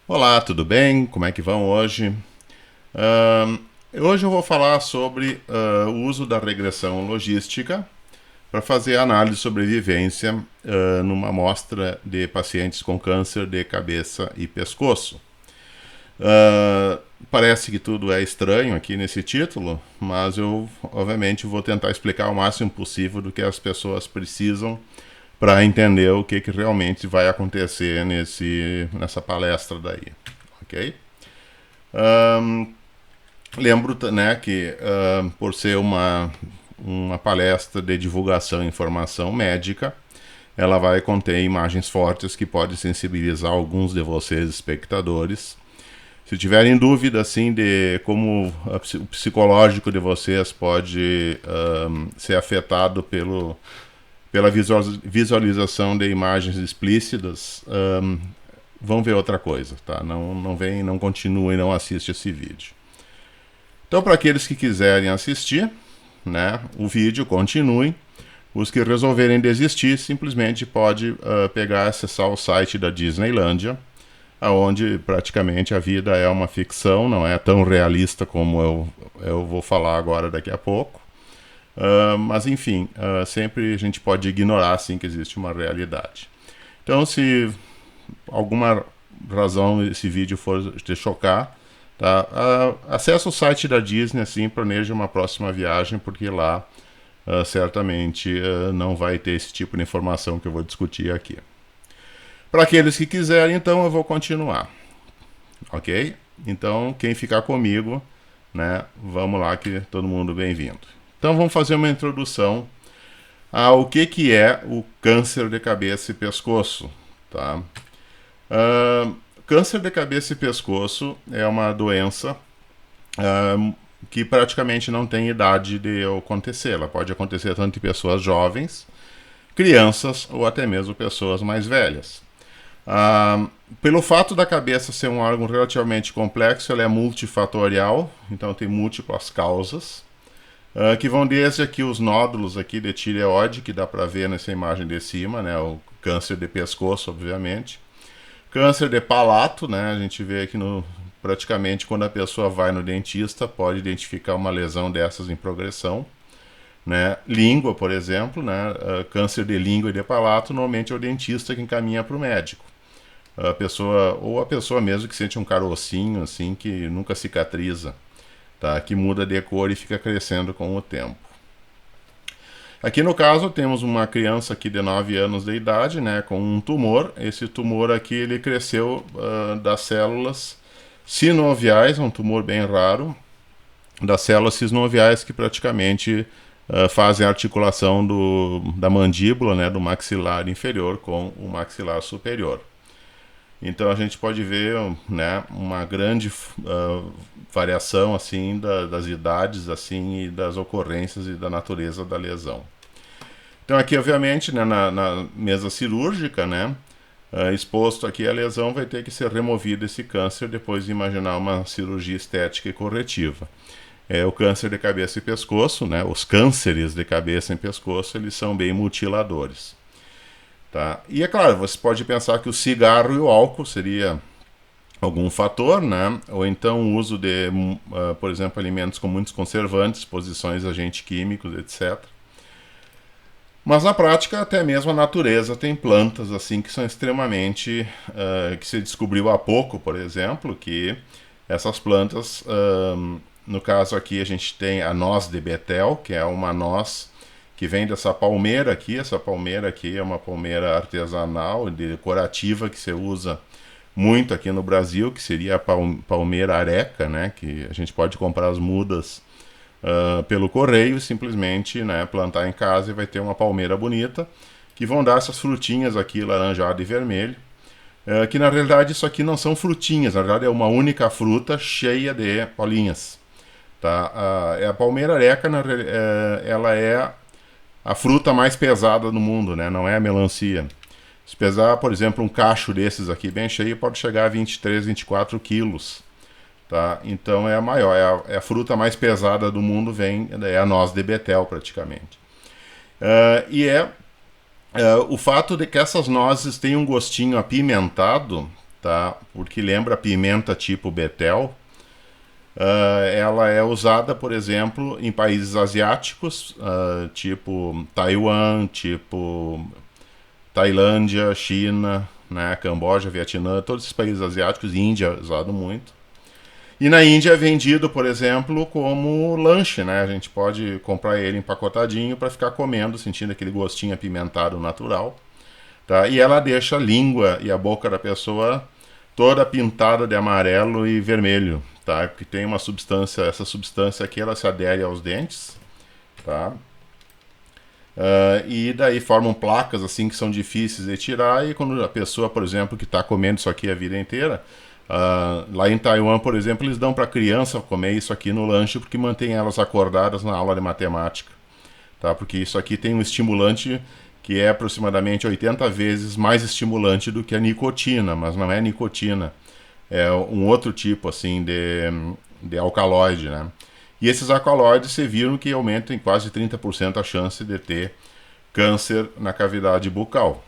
Olá, tudo bem? Como é que vão hoje? Ahn, Hoje eu vou falar sobre o uso da regressão logística para fazer análise de sobrevivência numa amostra de pacientes com câncer de cabeça e pescoço. Ah, Parece que tudo é estranho aqui nesse título, mas eu, obviamente, vou tentar explicar o máximo possível do que as pessoas precisam para entender o que realmente vai acontecer nessa palestra daí, ok? Um, Lembro, né, que por ser uma palestra de divulgação e informação médica, ela vai conter imagens fortes que podem sensibilizar alguns de vocês, espectadores. Se tiverem dúvida assim de como o psicológico de vocês pode ser afetado pela visualização de imagens explícitas, vão ver outra coisa, tá? Não continuem, não assistam esse vídeo. Então, para aqueles que quiserem assistir, né, o vídeo continue. Os que resolverem desistir, simplesmente pode pegar e acessar o site da Disneylândia, onde praticamente a vida é uma ficção, não é tão realista como eu vou falar agora daqui a pouco. Mas enfim, sempre a gente pode ignorar assim que existe uma realidade. Então, se alguma razão esse vídeo for te chocar, tá? Acesse o site da Disney, assim, planeje uma próxima viagem, porque lá certamente não vai ter esse tipo de informação que eu vou discutir aqui. Para aqueles que quiserem, então, eu vou continuar, ok? Então, quem ficar comigo, né, vamos lá que todo mundo bem-vindo. Então, vamos fazer uma introdução ao que é o câncer de cabeça e pescoço, tá? Câncer de cabeça e pescoço é uma doença que praticamente não tem idade de acontecer. Ela pode acontecer tanto em pessoas jovens, crianças ou até mesmo pessoas mais velhas. Pelo fato da cabeça ser um órgão relativamente complexo, ela é multifatorial, então tem múltiplas causas, que vão desde aqui os nódulos aqui de tireoide, que dá para ver nessa imagem de cima, né, o câncer de pescoço, obviamente. Câncer de palato, né, a gente vê aqui praticamente quando a pessoa vai no dentista, pode identificar uma lesão dessas em progressão. Né? Língua, por exemplo, né? Câncer de língua e de palato, normalmente é o dentista que encaminha para o médico. A pessoa mesmo que sente um carocinho assim que nunca cicatriza, tá? Que muda de cor e fica crescendo com o tempo. Aqui no caso temos uma criança aqui de 9 anos de idade, né, com um tumor. Esse tumor aqui ele cresceu das células sinoviais, um tumor bem raro, das células sinoviais que praticamente fazem a articulação da mandíbula, né, do maxilar inferior com o maxilar superior. Então a gente pode ver, né, uma grande variação assim das idades assim e das ocorrências e da natureza da lesão. Então aqui obviamente, né, na mesa cirúrgica, né, exposto aqui a lesão, vai ter que ser removido esse câncer depois de imaginar uma cirurgia estética e corretiva. O câncer de cabeça e pescoço, né, os cânceres de cabeça e pescoço, eles são bem mutiladores. Tá? E é claro, você pode pensar que o cigarro e o álcool seria algum fator, né? Ou então o uso de, por exemplo, alimentos com muitos conservantes, exposições a agentes químicos, etc. Mas na prática, até mesmo a natureza tem plantas assim que são extremamente, que se descobriu há pouco, por exemplo, que essas plantas, no caso aqui a gente tem a noz de Betel, que é uma noz que vem dessa palmeira aqui. Essa palmeira aqui é uma palmeira artesanal, decorativa, que se usa muito aqui no Brasil, que seria a palmeira areca, né? Que a gente pode comprar as mudas pelo correio e simplesmente, né, plantar em casa e vai ter uma palmeira bonita, que vão dar essas frutinhas aqui, laranjado e vermelho. Que na realidade isso aqui não são frutinhas, na verdade é uma única fruta cheia de bolinhas. Tá? A palmeira areca, ela é a fruta mais pesada do mundo, né? Não é a melancia. Se pesar, por exemplo, um cacho desses aqui bem cheio, pode chegar a 23, 24 quilos. Tá? Então é a maior, é a fruta mais pesada do mundo, é a noz de Betel praticamente. O fato de que essas nozes têm um gostinho apimentado, tá? Porque lembra pimenta tipo betel. Ela é usada, por exemplo, em países asiáticos, tipo Taiwan, tipo Tailândia, China, né, Camboja, Vietnã, todos esses países asiáticos, Índia é usado muito. E na Índia é vendido, por exemplo, como lanche, né? A gente pode comprar ele empacotadinho para ficar comendo, sentindo aquele gostinho apimentado natural. Tá? E ela deixa a língua e a boca da pessoa toda pintada de amarelo e vermelho, tá? Porque tem uma substância, essa substância aqui, ela se adere aos dentes, tá? E daí formam placas assim que são difíceis de tirar, e quando a pessoa, por exemplo, que está comendo isso aqui a vida inteira, lá em Taiwan, por exemplo, eles dão para a criança comer isso aqui no lanche porque mantém elas acordadas na aula de matemática, tá? Porque isso aqui tem um estimulante que é aproximadamente 80 vezes mais estimulante do que a nicotina, mas não é nicotina, é um outro tipo assim de alcaloide, né? E esses alcaloides se viram que aumentam em quase 30% a chance de ter câncer na cavidade bucal.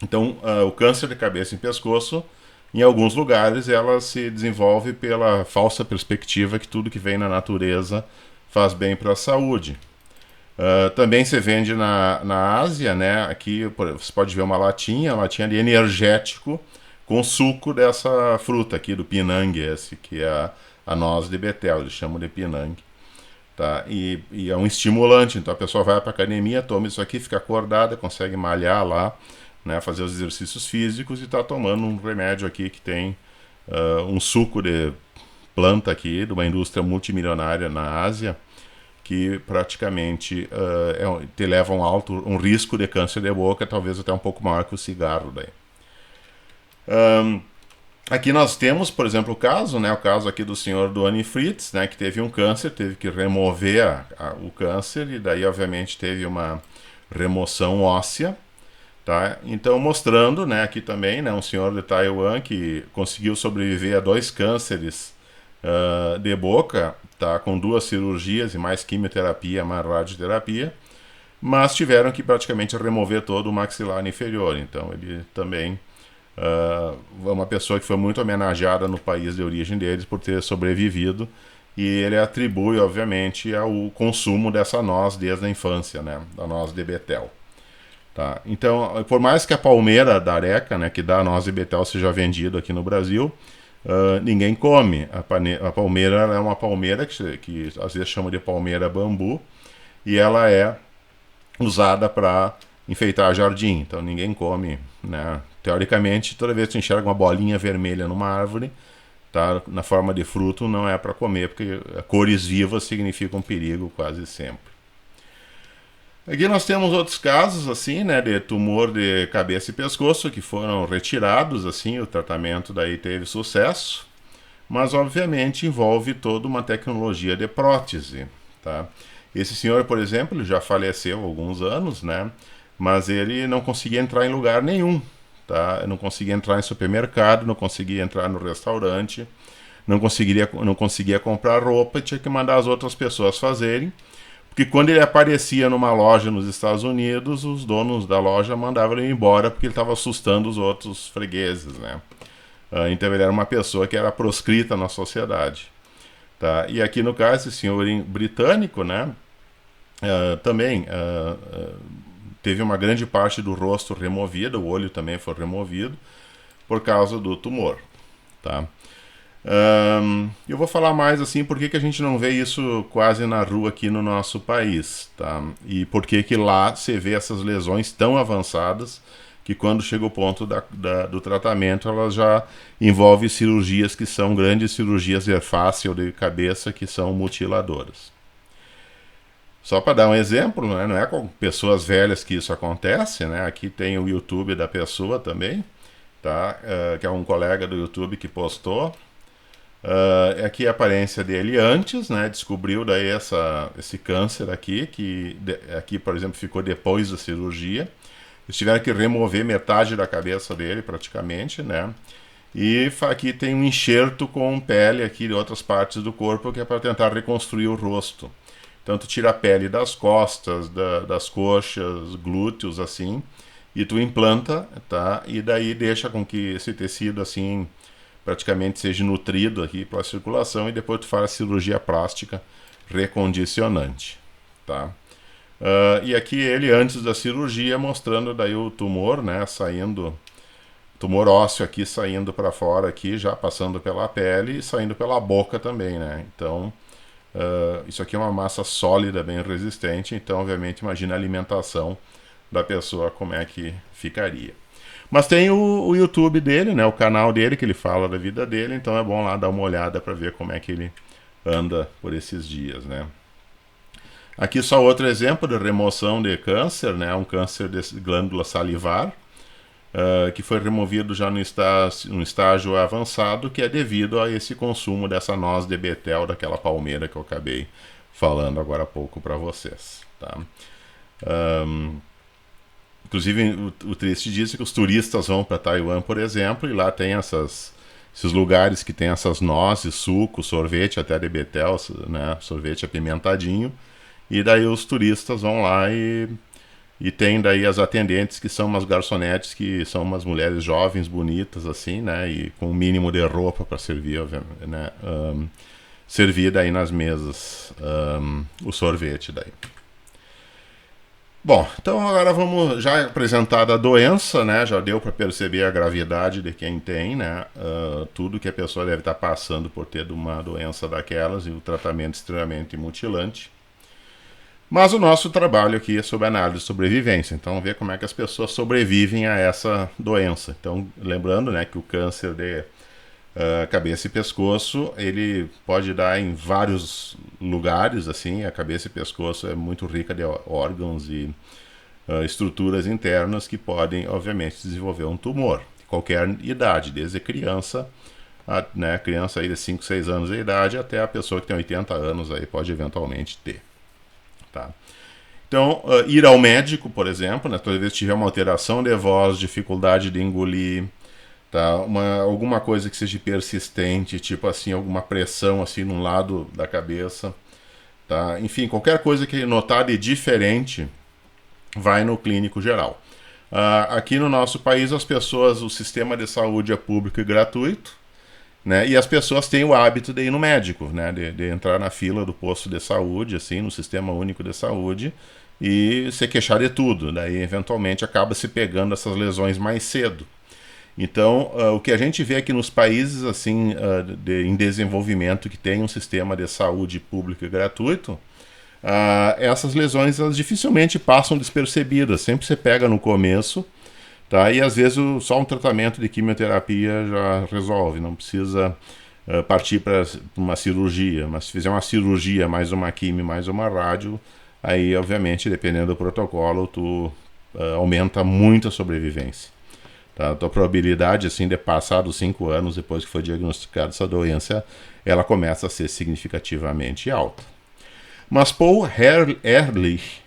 Então, o câncer de cabeça e pescoço, em alguns lugares, ela se desenvolve pela falsa perspectiva que tudo que vem na natureza faz bem para a saúde. Também se vende na Ásia, né? Aqui você pode ver uma latinha de energético com suco dessa fruta aqui, do pinang, esse, que é a noz de betel, eles chamam de pinang. Tá? E é um estimulante, então a pessoa vai para a academia, toma isso aqui, fica acordada, consegue malhar lá, né, fazer os exercícios físicos e está tomando um remédio aqui que tem um suco de planta aqui, de uma indústria multimilionária na Ásia, que praticamente te leva a um risco de câncer de boca, talvez até um pouco maior que o cigarro daí. Aqui nós temos, por exemplo, o caso aqui do senhor Duane Fritz, né, que teve um câncer, teve que remover o câncer e daí obviamente teve uma remoção óssea, tá? Então mostrando, né, aqui também, né, um senhor de Taiwan que conseguiu sobreviver a 2 cânceres de boca, tá, com 2 cirurgias e mais quimioterapia, mais radioterapia, mas tiveram que praticamente remover todo o maxilar inferior, então ele também uma pessoa que foi muito homenageada no país de origem deles por ter sobrevivido, e ele atribui, obviamente, ao consumo dessa noz desde a infância, né, da noz de betel. Tá? Então, por mais que a palmeira da areca, né, que dá a noz de betel, seja vendida aqui no Brasil, ninguém come. A palmeira é uma palmeira que às vezes chama de palmeira bambu, e ela é usada para enfeitar jardim, então ninguém come, né? Teoricamente, toda vez que você enxerga uma bolinha vermelha numa árvore, tá, na forma de fruto, não é para comer, porque cores vivas significam perigo quase sempre. Aqui nós temos outros casos assim, né, de tumor de cabeça e pescoço que foram retirados, assim, o tratamento daí teve sucesso, mas obviamente envolve toda uma tecnologia de prótese, tá? Esse senhor, por exemplo, já faleceu há alguns anos, né, mas ele não conseguia entrar em lugar nenhum. Tá? Eu não conseguia entrar em supermercado, não conseguia entrar no restaurante, não conseguia comprar roupa, tinha que mandar as outras pessoas fazerem, porque quando ele aparecia numa loja nos Estados Unidos, os donos da loja mandavam ele embora porque ele estava assustando os outros fregueses, né? Então ele era uma pessoa que era proscrita na sociedade. Tá? E aqui no caso, esse senhor britânico, né, também teve uma grande parte do rosto removida, o olho também foi removido por causa do tumor, tá? Eu vou falar mais assim, por que a gente não vê isso quase na rua aqui no nosso país, tá? E por que lá se vê essas lesões tão avançadas que quando chega o ponto do tratamento elas já envolvem cirurgias que são grandes cirurgias de face ou de cabeça que são mutiladoras. Só para dar um exemplo, né? Não é com pessoas velhas que isso acontece, né? Aqui tem o YouTube da pessoa também, tá? Que é um colega do YouTube que postou. Aqui a aparência dele antes, né? Descobriu daí esse câncer aqui, aqui, por exemplo, ficou depois da cirurgia. Eles tiveram que remover metade da cabeça dele, praticamente, né? E aqui tem um enxerto com pele aqui de outras partes do corpo, que é para tentar reconstruir o rosto. Então tu tira a pele das costas, das coxas, glúteos, assim, e tu implanta, tá? E daí deixa com que esse tecido assim praticamente seja nutrido aqui pela circulação e depois tu faz a cirurgia plástica recondicionante, tá? E aqui ele antes da cirurgia mostrando daí o tumor, né, saindo, tumor ósseo aqui saindo para fora aqui, já passando pela pele e saindo pela boca também, né? Então isso aqui é uma massa sólida, bem resistente, então obviamente imagina a alimentação da pessoa como é que ficaria. Mas tem o YouTube dele, né, o canal dele, que ele fala da vida dele, então é bom lá dar uma olhada para ver como é que ele anda por esses dias, né. Aqui só outro exemplo de remoção de câncer, né, um câncer de glândula salivar, que foi removido já no estágio avançado, que é devido a esse consumo dessa noz de betel, daquela palmeira que eu acabei falando agora há pouco para vocês, tá? Inclusive, o triste disso é que os turistas vão para Taiwan, por exemplo, e lá tem esses lugares que tem essas nozes, suco, sorvete até de betel, né, sorvete apimentadinho, e daí os turistas vão lá e tem daí as atendentes que são umas garçonetes, que são umas mulheres jovens, bonitas, assim, né, e com o mínimo de roupa para servir, né, servir daí nas mesas o sorvete daí. Bom, então agora vamos, já apresentada a doença, né, já deu para perceber a gravidade de quem tem, né, tudo que a pessoa deve estar passando por ter uma doença daquelas e o tratamento extremamente mutilante. Mas o nosso trabalho aqui é sobre análise de sobrevivência, então vamos ver como é que as pessoas sobrevivem a essa doença. Então, lembrando, né, que o câncer de cabeça e pescoço, ele pode dar em vários lugares, assim, a cabeça e pescoço é muito rica de órgãos e estruturas internas que podem, obviamente, desenvolver um tumor, de qualquer idade, desde criança, né, criança aí de 5, 6 anos de idade, até a pessoa que tem 80 anos aí pode eventualmente ter. Tá? Então, ir ao médico, por exemplo, né, toda vez que tiver uma alteração de voz, dificuldade de engolir, tá? Alguma coisa que seja persistente, tipo assim, alguma pressão assim num lado da cabeça, tá? Enfim, qualquer coisa que notar de diferente, vai no clínico geral. Aqui no nosso país, as pessoas, o sistema de saúde é público e gratuito, né? E as pessoas têm o hábito de ir no médico, né? De entrar na fila do posto de saúde, assim, no Sistema Único de Saúde, e se queixar de tudo. Daí, eventualmente, acaba se pegando essas lesões mais cedo. Então, o que a gente vê aqui nos países assim em desenvolvimento que tem um sistema de saúde público e gratuito, essas lesões elas dificilmente passam despercebidas. Sempre se pega no começo, tá? E às vezes só um tratamento de quimioterapia já resolve, não precisa partir para uma cirurgia. Mas se fizer uma cirurgia, mais uma quimio, mais uma rádio, aí obviamente, dependendo do protocolo, tu aumenta muito a sobrevivência. Tá? A probabilidade assim, de passar dos 5 anos depois que foi diagnosticada essa doença, ela começa a ser significativamente alta. Mas Paul Ehrlich,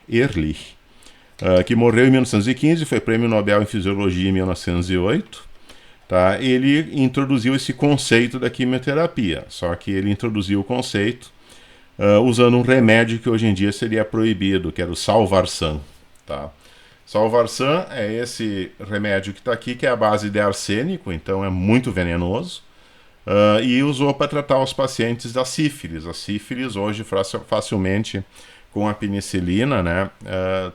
que morreu em 1915, foi prêmio Nobel em Fisiologia em 1908, tá? Ele introduziu esse conceito da quimioterapia, só que ele introduziu o conceito usando um remédio que hoje em dia seria proibido, que era o Salvarsan. Tá? Salvarsan é esse remédio que está aqui, que é a base de arsênico, então é muito venenoso, e usou para tratar os pacientes da sífilis. A sífilis hoje facilmente com a penicilina, né,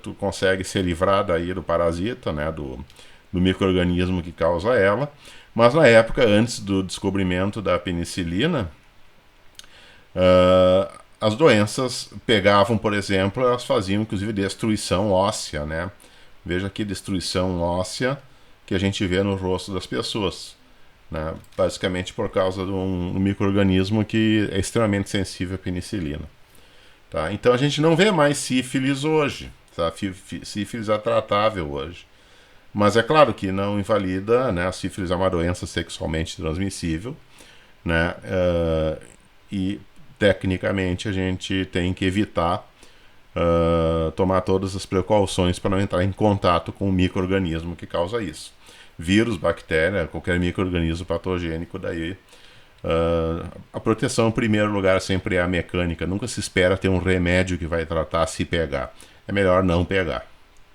tu consegue se livrar daí do parasita, né, do micro-organismo que causa ela, mas na época, antes do descobrimento da penicilina, as doenças pegavam, por exemplo, elas faziam inclusive destruição óssea, né? Veja aqui, destruição óssea que a gente vê no rosto das pessoas, né? Basicamente por causa de um micro-organismo que é extremamente sensível à penicilina. Tá? Então a gente não vê mais sífilis hoje, tá? Sífilis é tratável hoje. Mas é claro que não invalida, né? A sífilis é uma doença sexualmente transmissível, né? E tecnicamente a gente tem que evitar tomar todas as precauções para não entrar em contato com o micro-organismo que causa isso. Vírus, bactéria, qualquer micro-organismo patogênico, daí a proteção em primeiro lugar sempre é a mecânica. Nunca se espera ter um remédio que vai tratar se pegar. É melhor não pegar,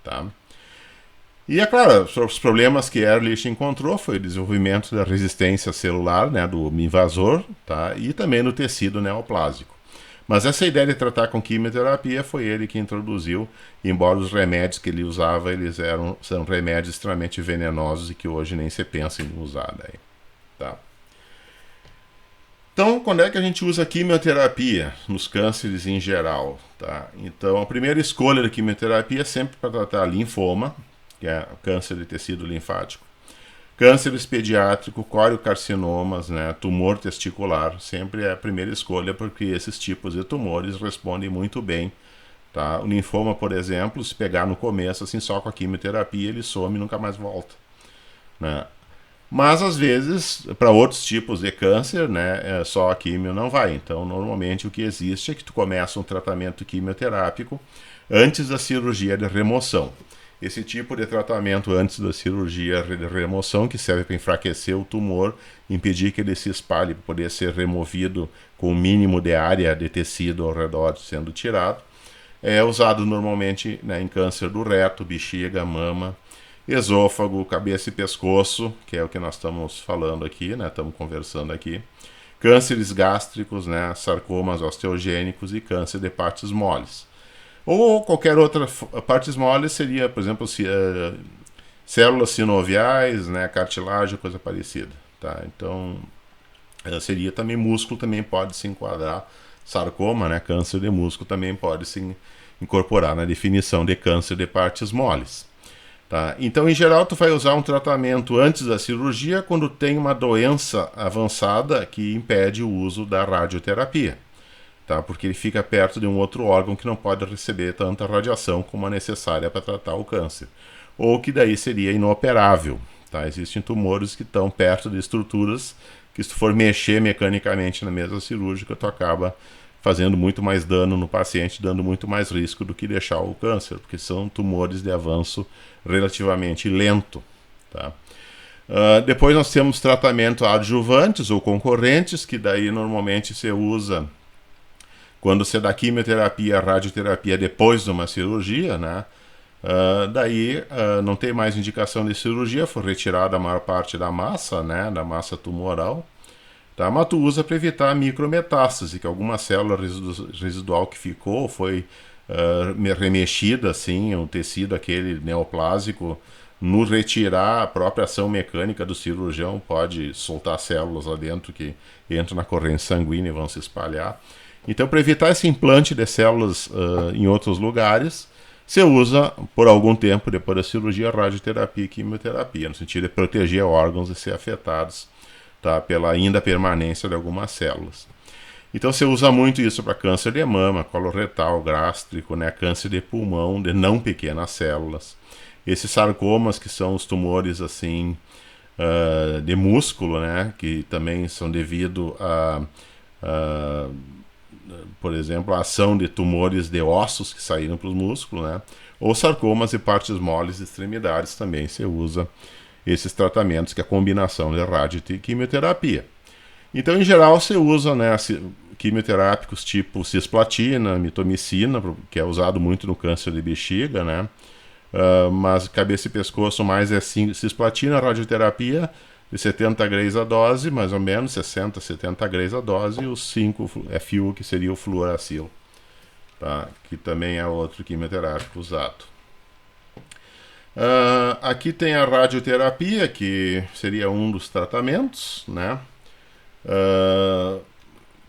tá? E é claro, os problemas que Ehrlich encontrou foi o desenvolvimento da resistência celular, né, do invasor, tá, e também no tecido neoplásico. Mas essa ideia de tratar com quimioterapia foi ele que introduziu, embora os remédios que ele usava são remédios extremamente venenosos e que hoje nem se pensa em usar. Daí, tá? Então, quando é que a gente usa quimioterapia nos cânceres em geral? Tá? Então, a primeira escolha da quimioterapia é sempre para tratar linfoma, que é câncer de tecido linfático, cânceres pediátrico, coriocarcinomas, né, tumor testicular, sempre é a primeira escolha porque esses tipos de tumores respondem muito bem. Tá? O linfoma, por exemplo, se pegar no começo, assim, só com a quimioterapia, ele some e nunca mais volta. Né? Mas, às vezes, para outros tipos de câncer, né, só a quimio não vai. Então, normalmente, o que existe é que tu começa um tratamento quimioterápico antes da cirurgia de remoção. Esse tipo de tratamento antes da cirurgia de remoção, que serve para enfraquecer o tumor, impedir que ele se espalhe, para poder ser removido com o mínimo de área de tecido ao redor sendo tirado, é usado normalmente, né, em câncer do reto, bexiga, mama, esôfago, cabeça e pescoço, que é o que nós estamos falando aqui, né, estamos conversando aqui, cânceres gástricos, né, sarcomas osteogênicos e câncer de partes moles. Ou qualquer outra partes moles seria, por exemplo, células sinoviais, né, cartilagem, coisa parecida. Tá? Então, seria também músculo, também pode se enquadrar. Sarcoma, né, câncer de músculo, também pode se incorporar na definição de câncer de partes moles. Tá? Então, em geral, tu vai usar um tratamento antes da cirurgia quando tem uma doença avançada que impede o uso da radioterapia. Tá? Porque ele fica perto de um outro órgão que não pode receber tanta radiação como a necessária para tratar o câncer. Ou que daí seria inoperável. Tá? Existem tumores que estão perto de estruturas que, se tu for mexer mecanicamente na mesa cirúrgica, tu acaba fazendo muito mais dano no paciente, dando muito mais risco do que deixar o câncer, porque são tumores de avanço relativamente lento. Tá? Depois nós temos tratamento adjuvantes ou concorrentes, que daí normalmente se usa quando você dá quimioterapia, radioterapia depois de uma cirurgia, né? Daí não tem mais indicação de cirurgia, foi retirada a maior parte da massa, né? Da massa tumoral. Tá? Mas tu usa para evitar a micrometástase, que alguma célula residual que ficou foi remexida, assim, o tecido aquele neoplásico, no retirar a própria ação mecânica do cirurgião, pode soltar células lá dentro que entram na corrente sanguínea e vão se espalhar. Então, para evitar esse implante de células em outros lugares, você usa, por algum tempo depois da cirurgia, radioterapia e quimioterapia, no sentido de proteger órgãos e ser afetados, tá, pela ainda permanência de algumas células. Então, você usa muito isso para câncer de mama, coloretal, gástrico, né, câncer de pulmão, de não pequenas células. Esses sarcomas, que são os tumores assim de músculo, né, que também são devido a por exemplo, a ação de tumores de ossos que saíram para os músculos, né? Ou sarcomas e partes moles de extremidades também se usa esses tratamentos, que é a combinação de rádio e quimioterapia. Então, em geral, se usa, né, quimioterápicos tipo cisplatina, mitomicina, que é usado muito no câncer de bexiga, né? Mas cabeça e pescoço mais é cisplatina, radioterapia de 70 graus a dose, mais ou menos, 60, 70 graus a dose, e os 5 FU, que seria o fluoracil, tá? Que também é outro quimioterápico usado. Aqui tem a radioterapia, que seria um dos tratamentos, né?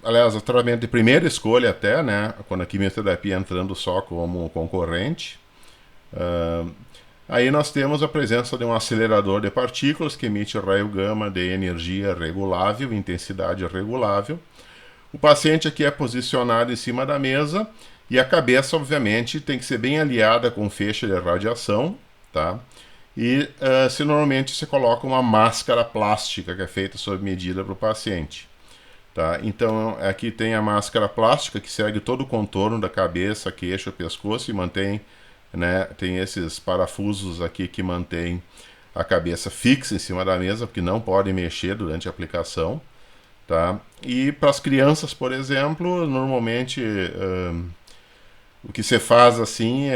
Aliás, o tratamento de primeira escolha até, né? Quando a quimioterapia entrando só como concorrente. Aí nós temos a presença de um acelerador de partículas que emite raio gama de energia regulável, intensidade regulável. O paciente aqui é posicionado em cima da mesa e a cabeça, obviamente, tem que ser bem aliada com feixe de radiação, tá? E normalmente se coloca uma máscara plástica que é feita sob medida para o paciente. Tá? Então aqui tem a máscara plástica que segue todo o contorno da cabeça, queixo, pescoço e mantém, né, tem esses parafusos aqui que mantêm a cabeça fixa em cima da mesa, porque não pode mexer durante a aplicação. Tá? E para as crianças, por exemplo, normalmente o que se faz assim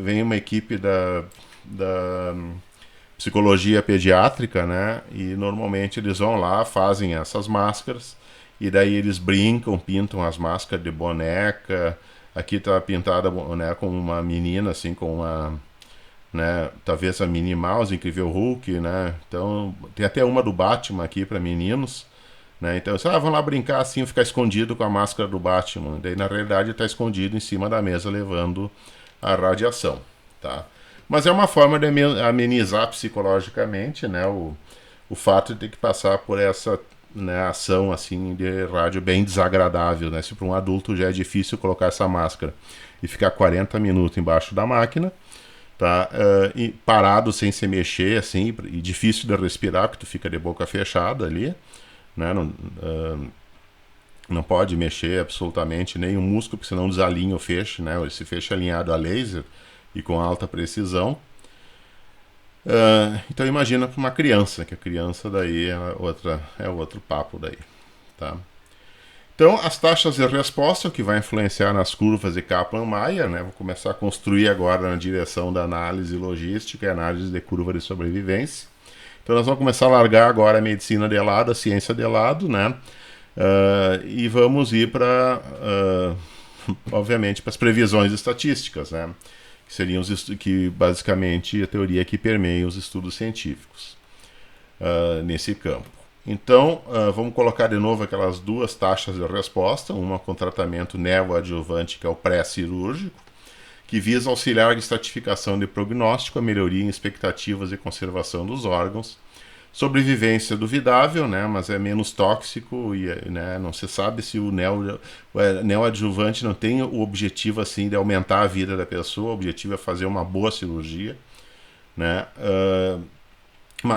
vem uma equipe da psicologia pediátrica, né? E normalmente eles vão lá, fazem essas máscaras, e daí eles brincam, pintam as máscaras de boneca. Aqui tá pintada, né, com uma menina, assim, com uma, né, talvez a Minnie Mouse, Incrível Hulk, né? Então, tem até uma do Batman aqui para meninos, né? Então, vão lá brincar assim, ficar escondido com a máscara do Batman. Daí, na realidade, está escondido em cima da mesa, levando a radiação, tá? Mas é uma forma de amenizar psicologicamente, né, o fato de ter que passar por essa, né, ação assim de rádio bem desagradável, né? Se para um adulto já é difícil colocar essa máscara e ficar 40 minutos embaixo da máquina, tá? E parado sem se mexer, assim, e difícil de respirar, porque tu fica de boca fechada ali, né? Não pode mexer absolutamente nenhum músculo, porque senão desalinha o feixe, né? Esse feixe é alinhado a laser e com alta precisão. Então imagina para uma criança, que a criança daí é outro papo daí, tá? Então as taxas de resposta, que vai influenciar nas curvas de Kaplan-Meier, né? Vou começar a construir agora na direção da análise logística e análise de curva de sobrevivência. Então nós vamos começar a largar agora a medicina de lado, a ciência de lado, né? E vamos ir para, obviamente, para as previsões estatísticas, né? Que seriam que basicamente a teoria que permeia os estudos científicos nesse campo. Então, vamos colocar de novo aquelas duas taxas de resposta, uma com tratamento neoadjuvante, que é o pré-cirúrgico, que visa auxiliar a estratificação de prognóstico, a melhoria em expectativas de conservação dos órgãos, sobrevivência duvidável, né, mas é menos tóxico e, né, não se sabe se o neoadjuvante não tem o objetivo assim de aumentar a vida da pessoa, o objetivo é fazer uma boa cirurgia, né,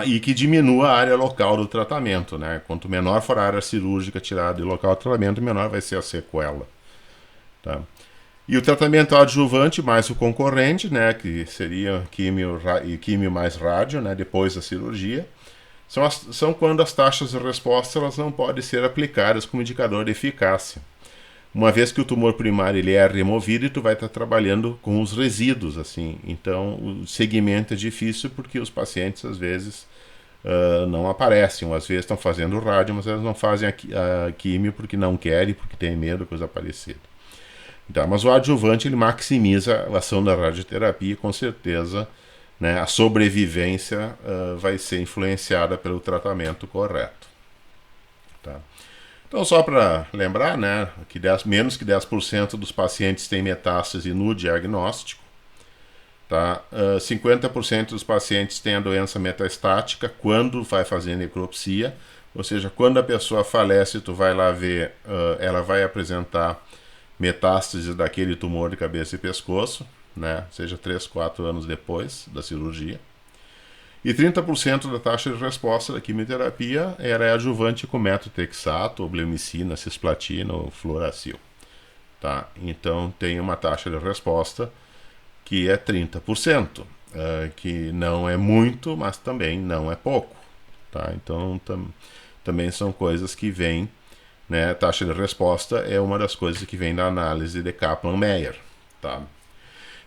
e que diminua a área local do tratamento, né, quanto menor for a área cirúrgica tirada do local do tratamento, menor vai ser a sequela, tá? E o tratamento adjuvante mais o concorrente, né, que seria químio mais rádio, né, depois da cirurgia, são quando as taxas de resposta elas não podem ser aplicadas como indicador de eficácia. Uma vez que o tumor primário ele é removido e tu vai estar trabalhando com os resíduos, assim. Então o segmento é difícil porque os pacientes às vezes não aparecem, ou às vezes estão fazendo rádio, mas elas não fazem a químio porque não querem, porque tem medo, coisa parecida. Então, mas o adjuvante ele maximiza a ação da radioterapia e com certeza, né, a sobrevivência vai ser influenciada pelo tratamento correto. Tá? Então, só para lembrar, né, que menos que 10% dos pacientes têm metástase no diagnóstico. Tá? 50% dos pacientes têm a doença metastática quando vai fazer necropsia, ou seja, quando a pessoa falece, tu vai lá ver, ela vai apresentar metástase daquele tumor de cabeça e pescoço, né? Seja 3, 4 anos depois da cirurgia. E 30% da taxa de resposta da quimioterapia era adjuvante com metotrexato, oblemicina, cisplatina ou fluoracil. Tá? Então tem uma taxa de resposta que é 30%, que não é muito, mas também não é pouco. Tá? Então também são coisas que vêm, né? A taxa de resposta é uma das coisas que vem da análise de Kaplan-Meier. Tá?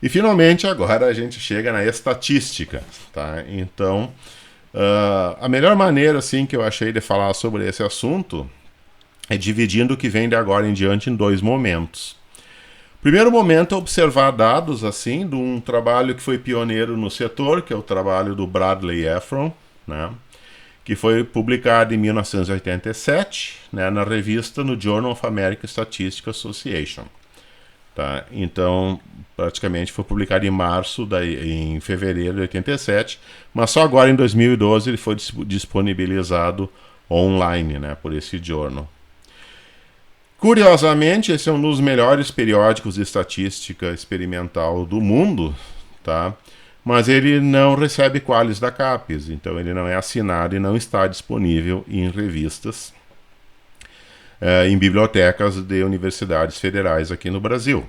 E finalmente agora a gente chega na estatística. Tá? Então a melhor maneira assim, que eu achei de falar sobre esse assunto é dividindo o que vem de agora em diante em dois momentos. O primeiro momento é observar dados assim, de um trabalho que foi pioneiro no setor, que é o trabalho do Bradley Efron, né? Que foi publicado em 1987, né, na revista no Journal of American Statistical Association. Tá? Então, praticamente foi publicado em fevereiro de 87, mas só agora em 2012 ele foi disponibilizado online, né, por esse journal. Curiosamente, esse é um dos melhores periódicos de estatística experimental do mundo, tá? Mas ele não recebe qualis da CAPES, então ele não é assinado e não está disponível em revistas, em bibliotecas de universidades federais aqui no Brasil.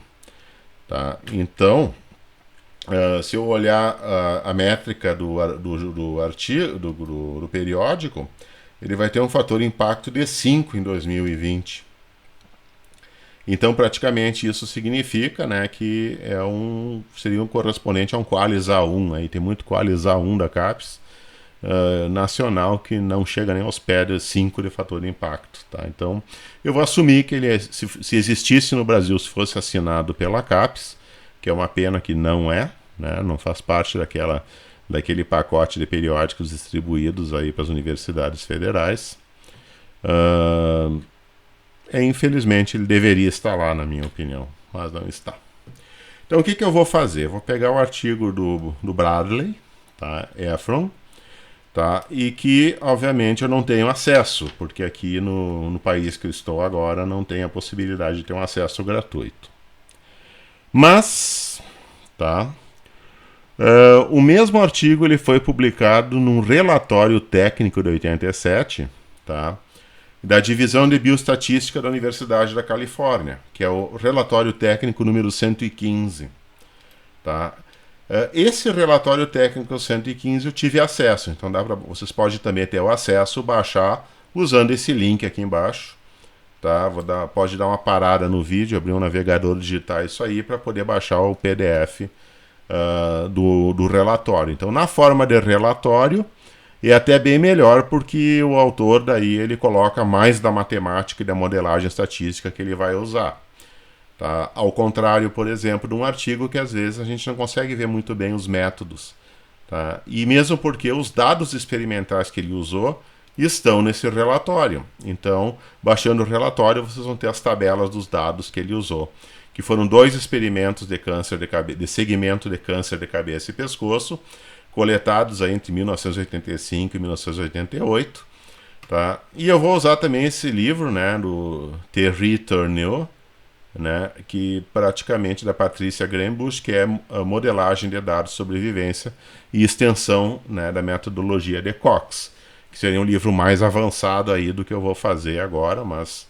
Tá? Então, se eu olhar a métrica do artigo, do periódico, ele vai ter um fator impacto de 5 em 2020. Então, praticamente, isso significa, né, que seria um correspondente a um qualis A1. Aí tem muito qualis A1 da CAPES, nacional que não chega nem aos pés de 5 de fator de impacto. Tá? Então, eu vou assumir que ele, se existisse no Brasil, se fosse assinado pela CAPES, que é uma pena que não é, né? Não faz parte daquele pacote de periódicos distribuídos aí para as universidades federais. Infelizmente, ele deveria estar lá, na minha opinião, mas não está. Então, o que eu vou fazer? Vou pegar o artigo do Bradley, tá? Efron, tá? E que, obviamente, eu não tenho acesso, porque aqui no país que eu estou agora não tem a possibilidade de ter um acesso gratuito. Mas, tá? O mesmo artigo ele foi publicado num relatório técnico de 87, tá? Da Divisão de Bioestatística da Universidade da Califórnia, que é o relatório técnico número 115. Tá? Esse relatório técnico 115 eu tive acesso, então vocês podem também ter o acesso, baixar, usando esse link aqui embaixo. Tá? Pode dar uma parada no vídeo, abrir um navegador, digitar isso aí para poder baixar o PDF do relatório. Então, na forma de relatório, é até bem melhor, porque o autor daí ele coloca mais da matemática e da modelagem estatística que ele vai usar. Tá? Ao contrário, por exemplo, de um artigo que às vezes a gente não consegue ver muito bem os métodos. Tá? E mesmo porque os dados experimentais que ele usou estão nesse relatório. Então, baixando o relatório, vocês vão ter as tabelas dos dados que ele usou, que foram 2 experimentos de segmento de câncer de cabeça e pescoço, coletados aí entre 1985 e 1988, tá? E eu vou usar também esse livro, né, do Thierry Tourneau, né, que praticamente da Patrícia Greenbush, que é a modelagem de dados de sobrevivência e extensão, né, da metodologia de Cox, que seria um livro mais avançado aí do que eu vou fazer agora, mas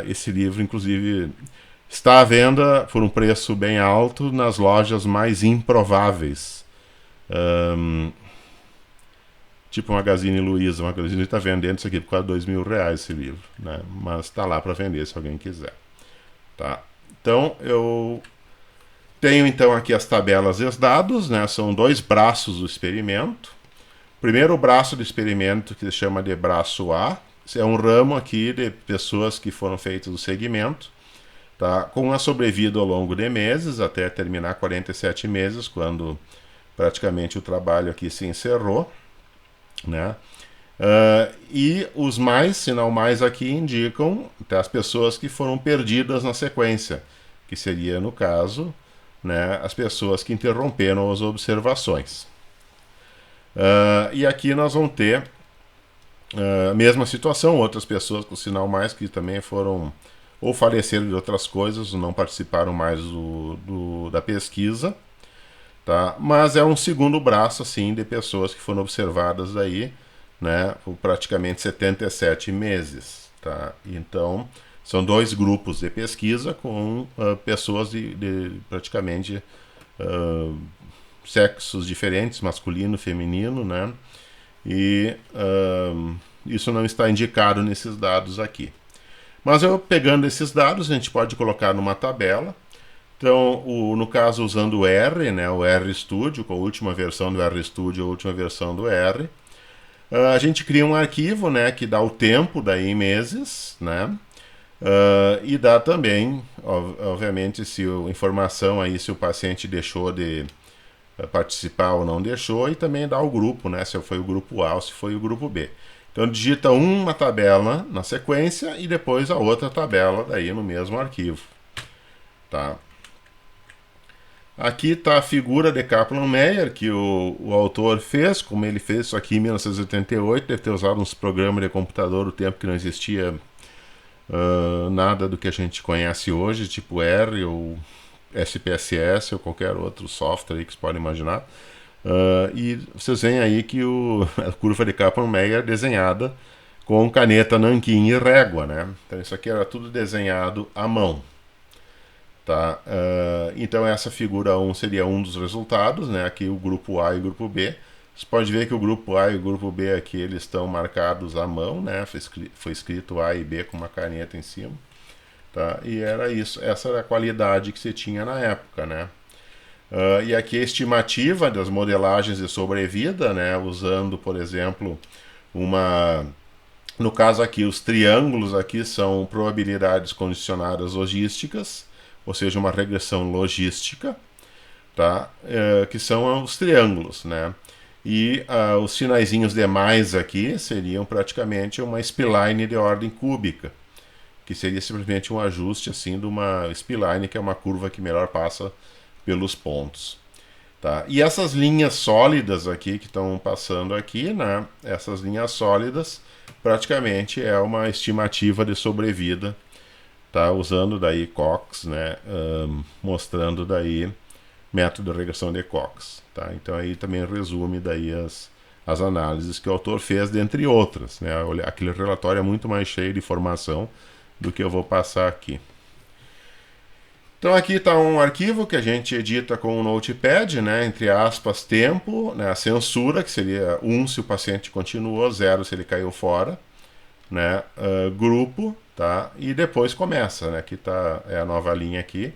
esse livro, inclusive, está à venda por um preço bem alto nas lojas mais improváveis. Tipo Magazine Luiza. O Magazine está vendendo isso aqui por quase R$2.000 esse livro, né? Mas está lá para vender se alguém quiser. Tá? Então eu tenho então aqui as tabelas e os dados, né? São 2 braços do experimento. O primeiro braço do experimento, que se chama de braço A, é um ramo aqui de pessoas que foram feitas do segmento, tá? Com uma sobrevida ao longo de meses, até terminar 47 meses, quando praticamente o trabalho aqui se encerrou, né? E os mais, sinal mais aqui, indicam até as pessoas que foram perdidas na sequência, que seria, no caso, né, as pessoas que interromperam as observações. E aqui nós vamos ter a mesma situação, outras pessoas com sinal mais que também foram ou faleceram de outras coisas, ou não participaram mais da pesquisa. Tá? Mas é um segundo braço assim, de pessoas que foram observadas aí, né, por praticamente 77 meses. Tá? Então, são 2 grupos de pesquisa com pessoas de praticamente sexos diferentes, masculino e feminino, né? E isso não está indicado nesses dados aqui. Mas eu pegando esses dados, a gente pode colocar numa tabela. Então, no caso, usando o R, né, o RStudio, com a última versão do RStudio, a última versão do R, a gente cria um arquivo, né, que dá o tempo daí em meses, né, e dá também, obviamente, se a informação aí, se o paciente deixou de participar ou não deixou, e também dá o grupo, né, se foi o grupo A ou se foi o grupo B. Então, digita uma tabela na sequência e depois a outra tabela daí no mesmo arquivo. Tá? Aqui está a figura de Kaplan-Meier, que o autor fez, como ele fez isso aqui em 1988, deve ter usado uns programas de computador no tempo que não existia nada do que a gente conhece hoje, tipo R ou SPSS ou qualquer outro software aí que você pode imaginar. E vocês veem aí que a curva de Kaplan-Meier é desenhada com caneta nanquim e régua, né? Então isso aqui era tudo desenhado à mão. Tá? Então essa figura 1 seria um dos resultados, né? Aqui o grupo A e o grupo B. Você pode ver que o grupo A e o grupo B aqui eles estão marcados à mão, né? Foi escrito A e B com uma caneta em cima. Tá? E era isso, essa era a qualidade que se tinha na época, né? E aqui a estimativa das modelagens de sobrevida, né, usando, por exemplo, no caso aqui, os triângulos aqui são probabilidades condicionadas logísticas, ou seja, uma regressão logística, tá? Que são os triângulos, né? E os sinaizinhos demais aqui seriam praticamente uma spline de ordem cúbica, que seria simplesmente um ajuste assim de uma spline, que é uma curva que melhor passa pelos pontos. Tá? E essas linhas sólidas aqui que estão passando aqui, né? Essas linhas sólidas praticamente é uma estimativa de sobrevida, tá? Usando daí Cox, né? Mostrando daí método de regressão de Cox, tá? Então aí também resume daí as análises que o autor fez, dentre outras, né? Aquele relatório é muito mais cheio de informação do que eu vou passar aqui. Então aqui está um arquivo que a gente edita com o Notepad, né, entre aspas, tempo, né, a censura, que seria 1 se o paciente continuou, 0 se ele caiu fora, né, grupo, tá, e depois começa, né, aqui é a nova linha aqui,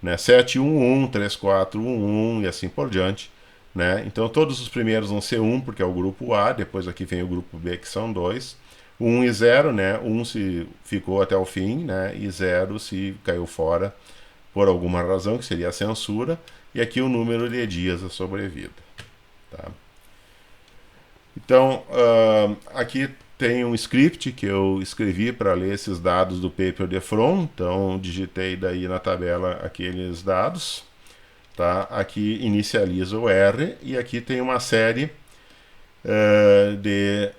né, 711, 3411 e assim por diante, né, então todos os primeiros vão ser 1, porque é o grupo A, depois aqui vem o grupo B, que são 2, 1 e 0, né, 1 se ficou até o fim, né, e 0 se caiu fora, por alguma razão, que seria a censura, e aqui o número de dias da sobrevida. Tá? Então, aqui tem um script que eu escrevi para ler esses dados do paper de From, então digitei daí na tabela aqueles dados, tá? Aqui inicializa o R, e aqui tem uma série de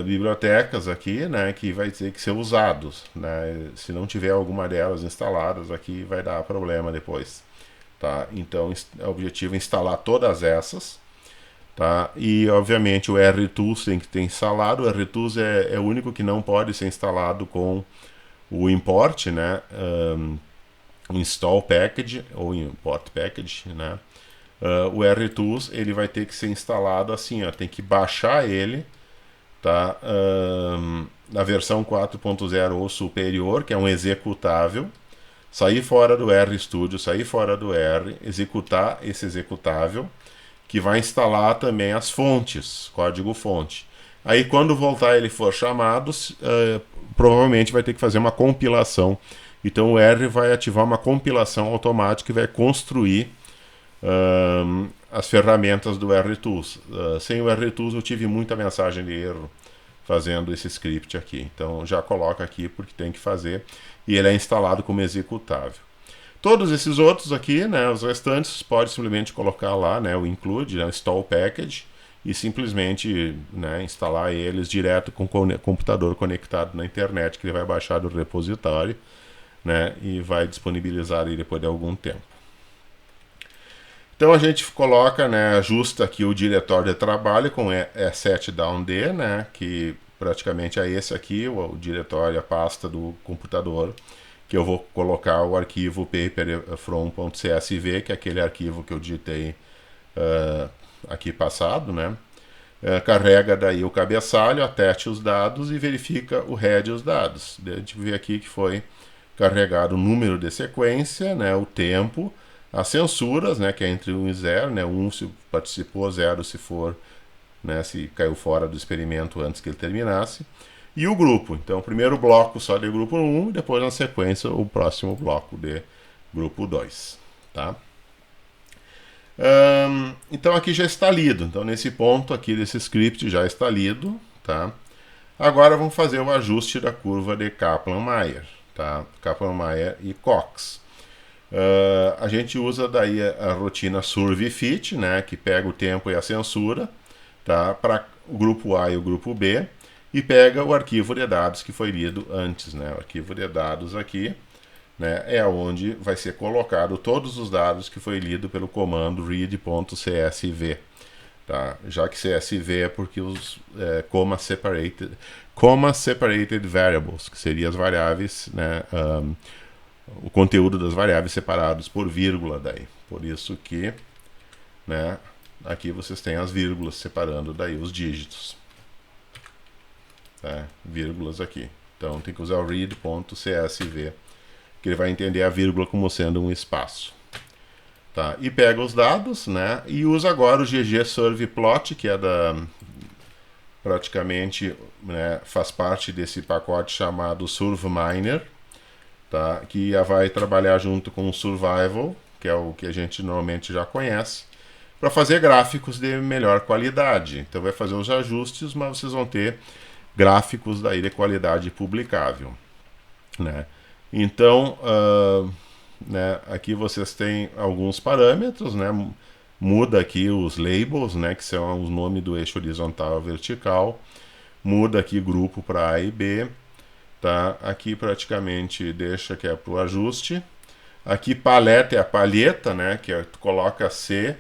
bibliotecas aqui, né, que vai ter que ser usados, né? Se não tiver alguma delas instaladas aqui, vai dar problema depois, tá? Então o objetivo é instalar todas essas, tá? E obviamente o RTools tem que ter instalado. O RTools é o único que não pode ser instalado com o import, né? O install package ou import package, né? O RTools ele vai ter que ser instalado assim, ó, tem que baixar ele, tá? Na versão 4.0 ou superior, que é um executável, sair fora do RStudio, sair fora do R, executar esse executável, que vai instalar também as fontes, código fonte. Aí quando voltar ele for chamado, provavelmente vai ter que fazer uma compilação. Então o R vai ativar uma compilação automática e vai construir as ferramentas do RTools. Sem o RTools eu tive muita mensagem de erro fazendo esse script aqui. Então já coloca aqui porque tem que fazer. E ele é instalado como executável. Todos esses outros aqui, né, os restantes, pode simplesmente colocar lá, né, o include, né, install package, e simplesmente, né, instalar eles direto com o computador conectado na internet, que ele vai baixar do repositório, né, e vai disponibilizar ele depois de algum tempo. Então a gente coloca, né, ajusta aqui o diretório de trabalho com E7downD, né, que praticamente é esse aqui, o diretório, a pasta do computador, que eu vou colocar o arquivo paper.from.csv, que é aquele arquivo que eu digitei aqui passado, né. Carrega daí o cabeçalho, ateste os dados e verifica o head e os dados. A gente vê aqui que foi carregado o número de sequência, né, o tempo, as censuras, né, que é entre 1 e 0, né, 1 se participou, 0 se for, né, se caiu fora do experimento antes que ele terminasse, e o grupo. Então, o primeiro bloco só de grupo 1, e depois na sequência o próximo bloco de grupo 2. Tá? Então aqui já está lido. Então nesse ponto aqui desse script já está lido. Tá? Agora vamos fazer o ajuste da curva de Kaplan-Meier. Tá? Kaplan-Meier e Cox. A gente usa daí a rotina survey-fit, né, que pega o tempo e a censura, tá, para o grupo A e o grupo B, e pega o arquivo de dados que foi lido antes. Né, o arquivo de dados aqui, né, é onde vai ser colocado todos os dados que foi lido pelo comando read.csv. Tá, já que CSV é porque os comma separated variables, que seriam as variáveis, né, o conteúdo das variáveis separados por vírgula daí. Por isso que, né, aqui vocês têm as vírgulas separando daí os dígitos. Tá? Vírgulas aqui. Então tem que usar o read.csv, que ele vai entender a vírgula como sendo um espaço. Tá? E pega os dados, né? E usa agora o ggservplot, que é praticamente, né, faz parte desse pacote chamado Survminer, tá? Que vai trabalhar junto com o Survival, que é o que a gente normalmente já conhece, para fazer gráficos de melhor qualidade. Então vai fazer os ajustes, mas vocês vão ter gráficos daí de qualidade publicável, né? Então, né, aqui vocês têm alguns parâmetros, né? Muda aqui os labels, né, que são os nomes do eixo horizontal e vertical. Muda aqui grupo para A e B, tá? Aqui praticamente deixa que é para o ajuste. Aqui paleta é a palheta, né, que tu coloca C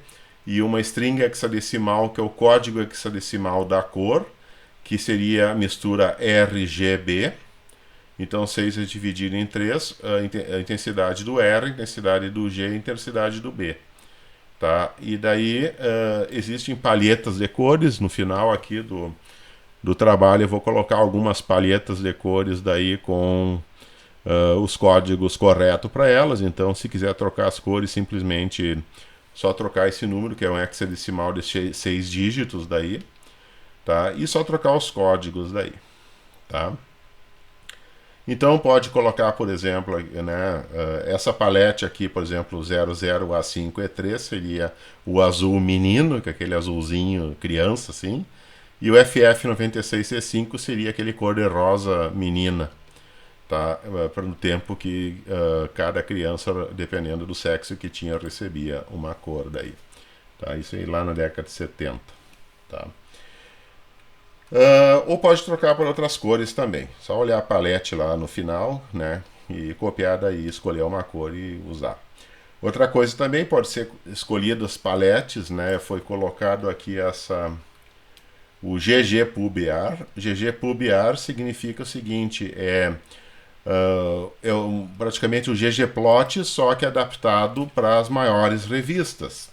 e uma string hexadecimal, que é o código hexadecimal da cor, que seria a mistura RGB. Então 6 é dividido em 3, a intensidade do R, a intensidade do G e a intensidade do B. Tá? E daí existem palhetas de cores. No final aqui do trabalho eu vou colocar algumas palhetas de cores daí com os códigos corretos para elas. Então se quiser trocar as cores, simplesmente só trocar esse número, que é um hexadecimal de 6 dígitos daí, tá? E só trocar os códigos daí, tá? Então pode colocar, por exemplo, né, essa palete aqui, por exemplo, 00A5E3 seria o azul menino, que é aquele azulzinho criança, assim, e o FF96C5 seria aquele cor-de-rosa menina, tá? Para o tempo que cada criança, dependendo do sexo que tinha, recebia uma cor daí. Tá? Isso aí lá na década de 70. Tá? Ou pode trocar por outras cores também. Só olhar a palete lá no final, né? E copiar daí, escolher uma cor e usar. Outra coisa também pode ser escolhido as paletes, né? Foi colocado aqui o ggpubr. ggpubr significa o seguinte, praticamente o ggplot, só que adaptado para as maiores revistas.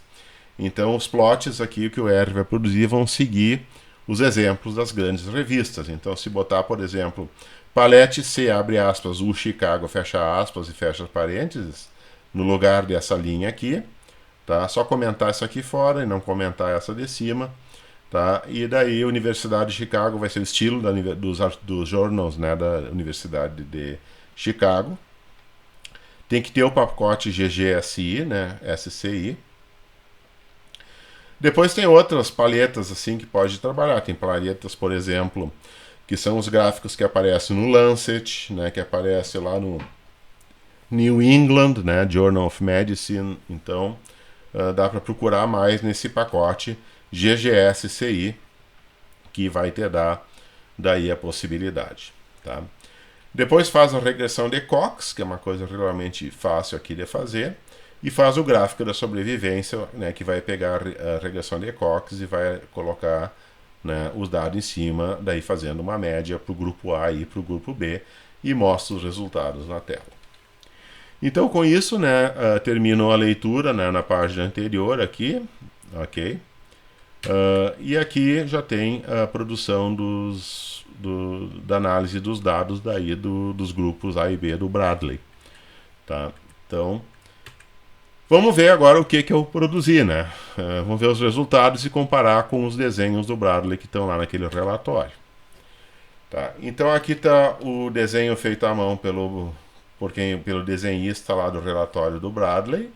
Então os plots aqui que o R vai produzir vão seguir os exemplos das grandes revistas. Então, se botar, por exemplo, palete C, abre aspas, o Chicago, fecha aspas e fecha parênteses, no lugar dessa linha aqui, tá? Só comentar essa aqui fora e não comentar essa de cima, tá? E daí, Universidade de Chicago vai ser o estilo dos journals, né, da Universidade de Chicago. Tem que ter o pacote GGSI, né, SCI. Depois tem outras palhetas assim que pode trabalhar. Tem palhetas, por exemplo, que são os gráficos que aparecem no Lancet, né, que aparece lá no New England, né, Journal of Medicine. Então, dá para procurar mais nesse pacote GGSCI, que vai te dar daí a possibilidade. Tá? Depois faz a regressão de Cox, que é uma coisa realmente fácil aqui de fazer. E faz o gráfico da sobrevivência, né, que vai pegar a regressão de Cox e vai colocar, né, os dados em cima, daí fazendo uma média para o grupo A e para o grupo B, e mostra os resultados na tela. Então, com isso, né, termino a leitura, né, na página anterior aqui, ok? E aqui já tem a produção da análise dos dados daí dos grupos A e B do Bradley. Tá? Então, vamos ver agora o que eu produzi, né? Vamos ver os resultados e comparar com os desenhos do Bradley que estão lá naquele relatório. Tá? Então aqui está o desenho feito à mão pelo desenhista lá do relatório do Bradley.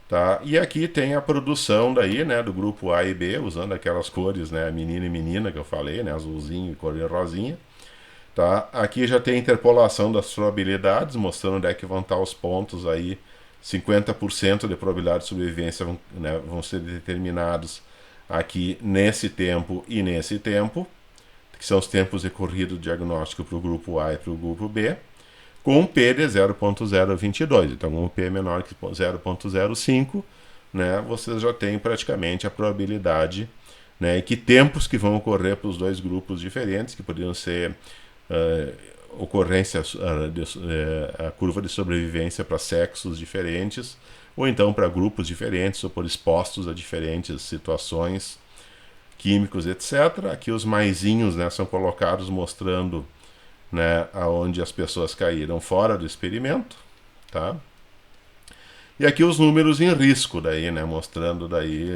Tá? E aqui tem a produção daí, né, do grupo A e B, usando aquelas cores, né, menino e menina que eu falei, né, azulzinho e cor de rosinha. Tá? Aqui já tem a interpolação das probabilidades, mostrando onde é que vão estar os pontos aí. 50% de probabilidade de sobrevivência vão ser determinados aqui nesse tempo e nesse tempo, que são os tempos recorridos do diagnóstico para o grupo A e para o grupo B, com um P de 0.022. Então, com um P menor que 0.05, né, vocês já têm praticamente a probabilidade, né, e que tempos que vão ocorrer para os dois grupos diferentes, que poderiam ser ocorrência, a curva de sobrevivência para sexos diferentes, ou então para grupos diferentes, ou por expostos a diferentes situações químicos, etc. Aqui os maisinhos, né, são colocados mostrando, né, aonde as pessoas caíram fora do experimento, tá? E aqui os números em risco daí, né? Mostrando daí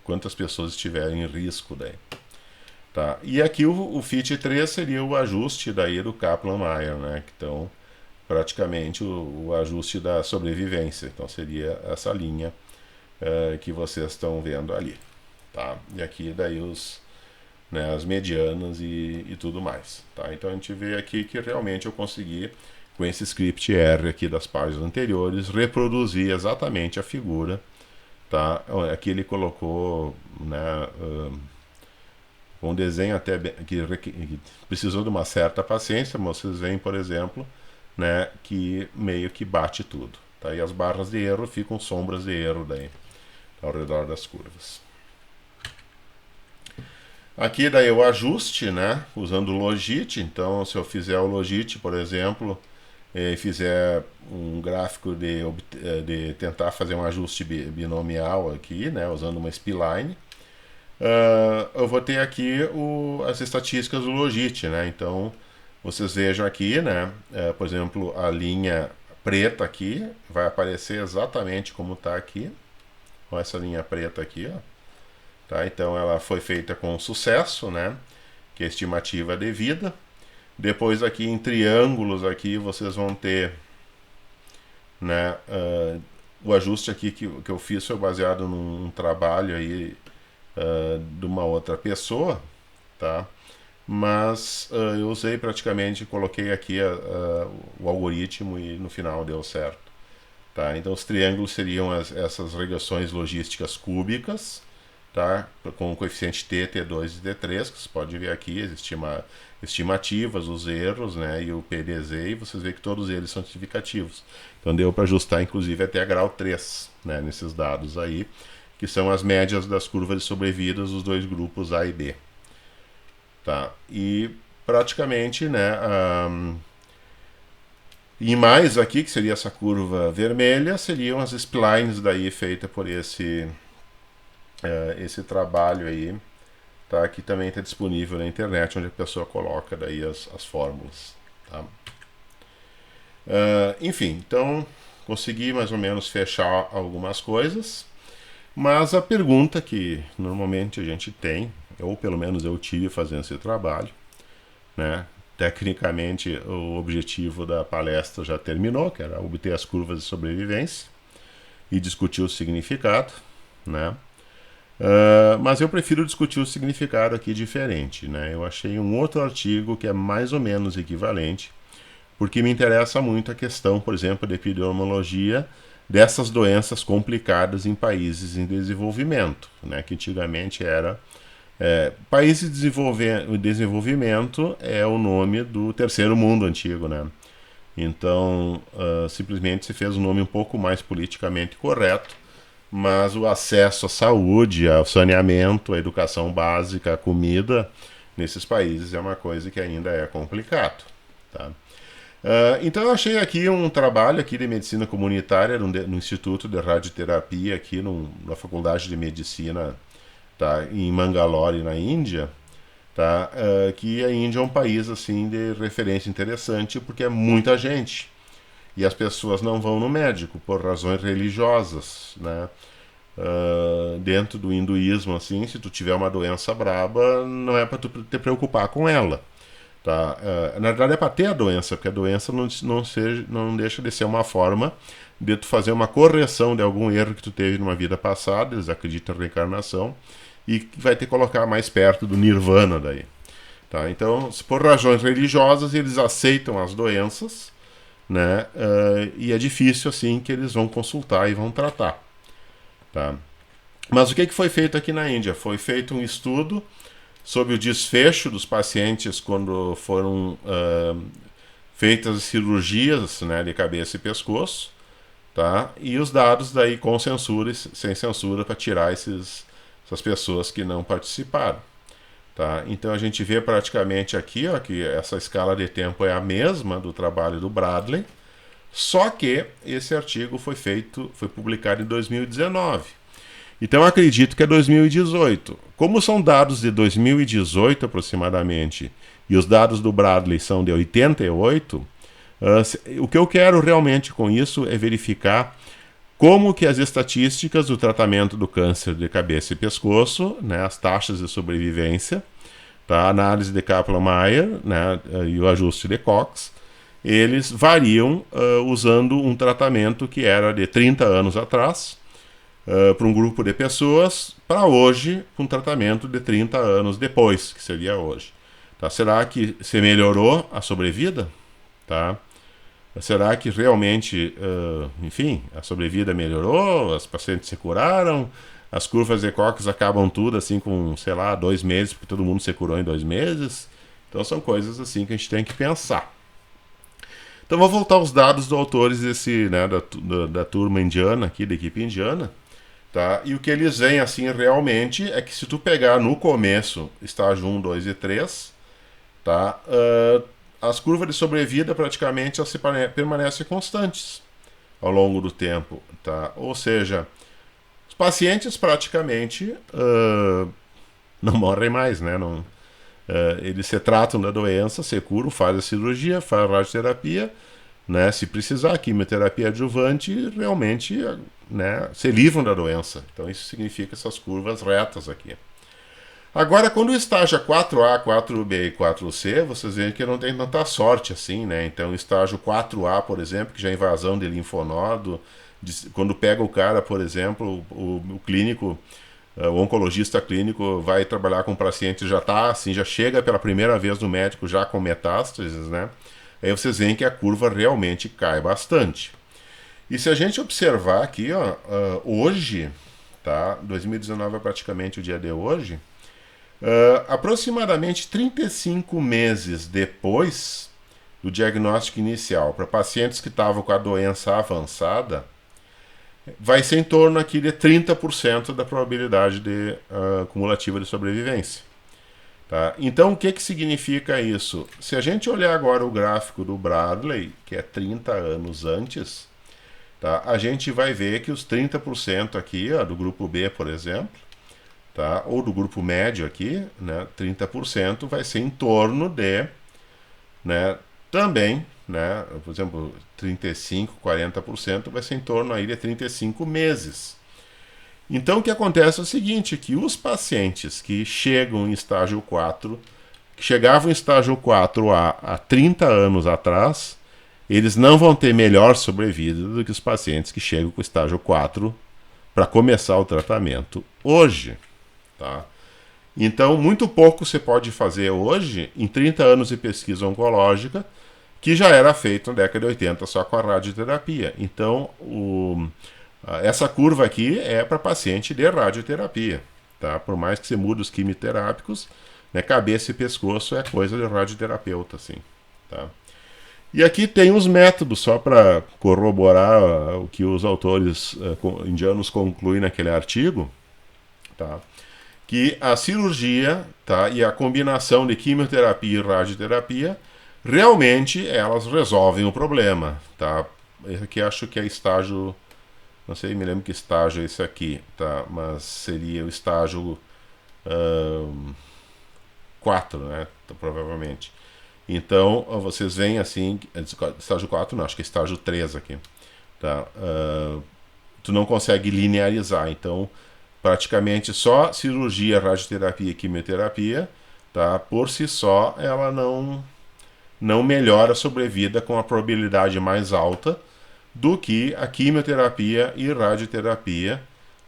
quantas pessoas estiverem em risco daí. Tá? E aqui o FIT 3 seria o ajuste daí do Kaplan-Meier, né? Então, praticamente o ajuste da sobrevivência. Então, seria essa linha que vocês estão vendo ali. Tá? E aqui daí né, as medianas e tudo mais. Tá? Então, a gente vê aqui que realmente eu consegui, com esse script R aqui das páginas anteriores, reproduzir exatamente a figura. Tá? Aqui ele colocou, né, um desenho até que precisou de uma certa paciência, mas vocês veem, por exemplo, né, que meio que bate tudo. Tá? E as barras de erro ficam sombras de erro daí, ao redor das curvas. Aqui daí o ajuste, né, usando o Logit. Então, se eu fizer o Logit, por exemplo, e fizer um gráfico de tentar fazer um ajuste binomial aqui, né, usando uma spline, eu vou ter aqui as estatísticas do Logit, né? Então, vocês vejam aqui, né? Por exemplo, a linha preta aqui vai aparecer exatamente como está aqui. Olha essa linha preta aqui, ó. Tá? Então, ela foi feita com sucesso, né? Que é a estimativa devida. Depois aqui em triângulos aqui vocês vão ter, né? O ajuste aqui que eu fiz foi baseado num trabalho aí de uma outra pessoa, tá? Mas eu usei praticamente, coloquei aqui o algoritmo e no final deu certo, tá? Então os triângulos seriam essas regressões logísticas cúbicas, tá? Com o coeficiente T, T2 e T3, que você pode ver aqui, as estimativas, os erros, né? E o PDZ, e vocês veem que todos eles são significativos. Então deu para ajustar inclusive até grau 3, né? Nesses dados aí, que são as médias das curvas de sobrevidas dos dois grupos A e B. Tá? E praticamente, né, e mais aqui, que seria essa curva vermelha, seriam as splines daí feita por esse trabalho aí, tá? Que também está disponível na internet, onde a pessoa coloca daí as fórmulas. Tá? Enfim, então consegui mais ou menos fechar algumas coisas. Mas a pergunta que normalmente a gente tem, ou pelo menos eu tive fazendo esse trabalho, né? Tecnicamente o objetivo da palestra já terminou, que era obter as curvas de sobrevivência e discutir o significado, né? Mas eu prefiro discutir o significado aqui diferente, né? Eu achei um outro artigo que é mais ou menos equivalente, porque me interessa muito a questão, por exemplo, da epidemiologia dessas doenças complicadas em países em desenvolvimento, né? Que antigamente era... países de desenvolvimento é o nome do terceiro mundo antigo, né? Então, simplesmente se fez um nome um pouco mais politicamente correto, mas o acesso à saúde, ao saneamento, à educação básica, à comida, nesses países é uma coisa que ainda é complicado, tá? Então eu achei aqui um trabalho aqui de medicina comunitária no Instituto de Radioterapia aqui na Faculdade de Medicina, tá, em Mangalore, na Índia, tá, que a Índia é um país assim de referência interessante porque é muita gente e as pessoas não vão no médico por razões religiosas, né? Dentro do hinduísmo, assim, se tu tiver uma doença braba, não é para tu te preocupar com ela. Tá? Na verdade é para ter a doença, porque a doença não deixa de ser uma forma de tu fazer uma correção de algum erro que tu teve numa vida passada, eles acreditam na reencarnação, e que vai te colocar mais perto do nirvana daí. Tá? Então, por razões religiosas, eles aceitam as doenças, né? E é difícil assim que eles vão consultar e vão tratar. Tá? Mas o que foi feito aqui na Índia? Foi feito um estudo sobre o desfecho dos pacientes quando foram feitas cirurgias, né, de cabeça e pescoço, tá? E os dados daí com censura e sem censura para tirar essas pessoas que não participaram. Tá? Então a gente vê praticamente aqui, ó, que essa escala de tempo é a mesma do trabalho do Bradley, só que esse artigo foi publicado em 2019. Então eu acredito que é 2018. Como são dados de 2018 aproximadamente, e os dados do Bradley são de 88, o que eu quero realmente com isso é verificar como que as estatísticas do tratamento do câncer de cabeça e pescoço, né, as taxas de sobrevivência, tá, a análise de Kaplan-Meier, né, e o ajuste de Cox, eles variam usando um tratamento que era de 30 anos atrás, para um grupo de pessoas, para hoje, um tratamento de 30 anos depois, que seria hoje. Tá? Será que se melhorou a sobrevida? Tá? Será que realmente, enfim, a sobrevida melhorou? Os pacientes se curaram? As curvas de Cox acabam tudo assim com, sei lá, 2 meses, porque todo mundo se curou em 2 meses? Então são coisas assim que a gente tem que pensar. Então vou voltar aos dados dos autores desse, né, da turma indiana aqui, da equipe indiana. Tá? E o que eles veem assim realmente é que se tu pegar no começo, estágio 1, 2 e 3, tá? As curvas de sobrevida praticamente elas permanecem constantes ao longo do tempo. Tá? Ou seja, os pacientes praticamente não morrem mais, né? Não, eles se tratam da doença, se curam, fazem a cirurgia, fazem a radioterapia, né? Se precisar, quimioterapia adjuvante, realmente, né, se livram da doença. Então isso significa essas curvas retas aqui. Agora, quando o estágio é 4A, 4B e 4C, vocês veem que não tem tanta sorte assim, né? Então, o estágio 4A, por exemplo, que já é invasão de linfonodo, quando pega o cara, por exemplo, o clínico, o oncologista clínico vai trabalhar com o paciente, já tá assim, já chega pela primeira vez no médico já com metástases, né? Aí vocês veem que a curva realmente cai bastante. E se a gente observar aqui, ó, hoje, tá? 2019 é praticamente o dia de hoje. Aproximadamente 35 meses depois do diagnóstico inicial, para pacientes que estavam com a doença avançada, vai ser em torno aqui de 30% da probabilidade cumulativa de sobrevivência. Tá? Então, o que significa isso? Se a gente olhar agora o gráfico do Bradley, que é 30 anos antes, tá? A gente vai ver que os 30% aqui, ó, do grupo B, por exemplo, tá? Ou do grupo médio aqui, né? 30% vai ser em torno de, né? Também, né? Por exemplo, 35%, 40% vai ser em torno aí de 35 meses. Então, o que acontece é o seguinte, que os pacientes que chegam em estágio 4, que chegavam em estágio 4A há 30 anos atrás, eles não vão ter melhor sobrevida do que os pacientes que chegam com estágio 4 para começar o tratamento hoje. Tá? Então, muito pouco você pode fazer hoje em 30 anos de pesquisa oncológica, que já era feito na década de 80 só com a radioterapia. Então, essa curva aqui é para paciente de radioterapia. Tá? Por mais que você mude os quimioterápicos, né, cabeça e pescoço é coisa de radioterapeuta. Assim, tá? E aqui tem os métodos, só para corroborar o que os autores indianos concluem naquele artigo. Tá? Que a cirurgia, tá, e a combinação de quimioterapia e radioterapia realmente elas resolvem o problema. Tá? Esse aqui acho que é estágio, não sei, me lembro que estágio é esse aqui, tá? Mas seria o estágio 4, né? Então, provavelmente. Então, vocês veem assim, estágio 4 não, acho que é estágio 3 aqui. Tá? Tu não consegue linearizar, então praticamente só cirurgia, radioterapia e quimioterapia, tá? Por si só, ela não melhora a sobrevida com a probabilidade mais alta do que a quimioterapia e radioterapia,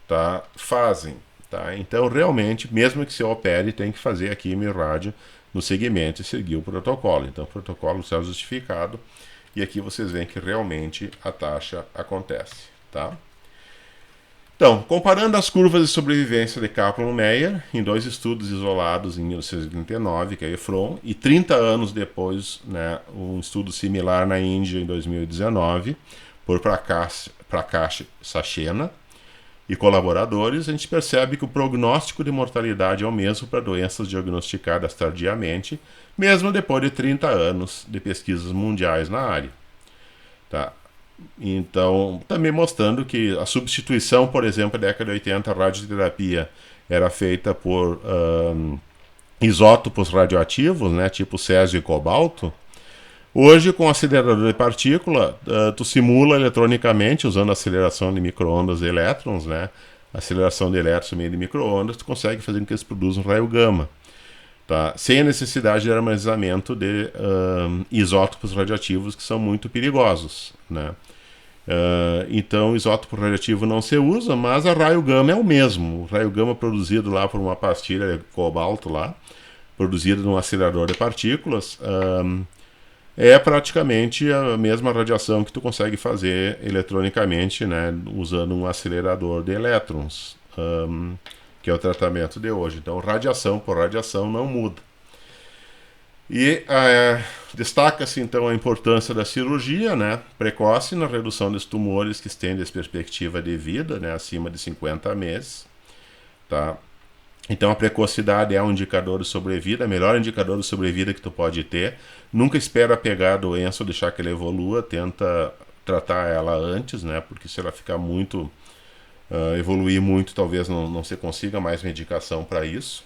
tá, fazem. Tá? Então, realmente, mesmo que se opere, tem que fazer a quimio e rádio no segmento e seguir o protocolo. Então, o protocolo está justificado e aqui vocês veem que realmente a taxa acontece. Tá? Então, comparando as curvas de sobrevivência de Kaplan-Meier em 2 estudos isolados em 1989, que é EFRON, e 30 anos depois, né, um estudo similar na Índia em 2019, por Prakash Saxena e colaboradores, a gente percebe que o prognóstico de mortalidade é o mesmo para doenças diagnosticadas tardiamente, mesmo depois de 30 anos de pesquisas mundiais na área. Tá? Então, também mostrando que a substituição, por exemplo, na década de 80, a radioterapia era feita por isótopos radioativos, né, tipo césio e cobalto, Hoje, com acelerador de partícula, tu simula eletronicamente, usando a aceleração de micro-ondas de elétrons, né? Aceleração de elétrons em meio de micro-ondas, tu consegue fazer com que eles produzam raio gama, tá? Sem a necessidade de armazenamento de isótopos radioativos que são muito perigosos, né? Então, isótopo radioativo não se usa, mas a raio gama é o mesmo. O raio gama produzido lá por uma pastilha de cobalto lá, produzido num acelerador de partículas, é praticamente a mesma radiação que tu consegue fazer eletronicamente, né, usando um acelerador de elétrons, que é o tratamento de hoje. Então, radiação por radiação não muda. E destaca-se então a importância da cirurgia, né, precoce na redução dos tumores que estendem a perspectiva de vida, né, acima de 50 meses, tá? Então a precocidade é um indicador de sobrevida, melhor indicador de sobrevida que tu pode ter. Nunca espera pegar a doença ou deixar que ela evolua, tenta tratar ela antes, né? Porque se ela ficar muito, evoluir muito, talvez não se consiga mais medicação para isso.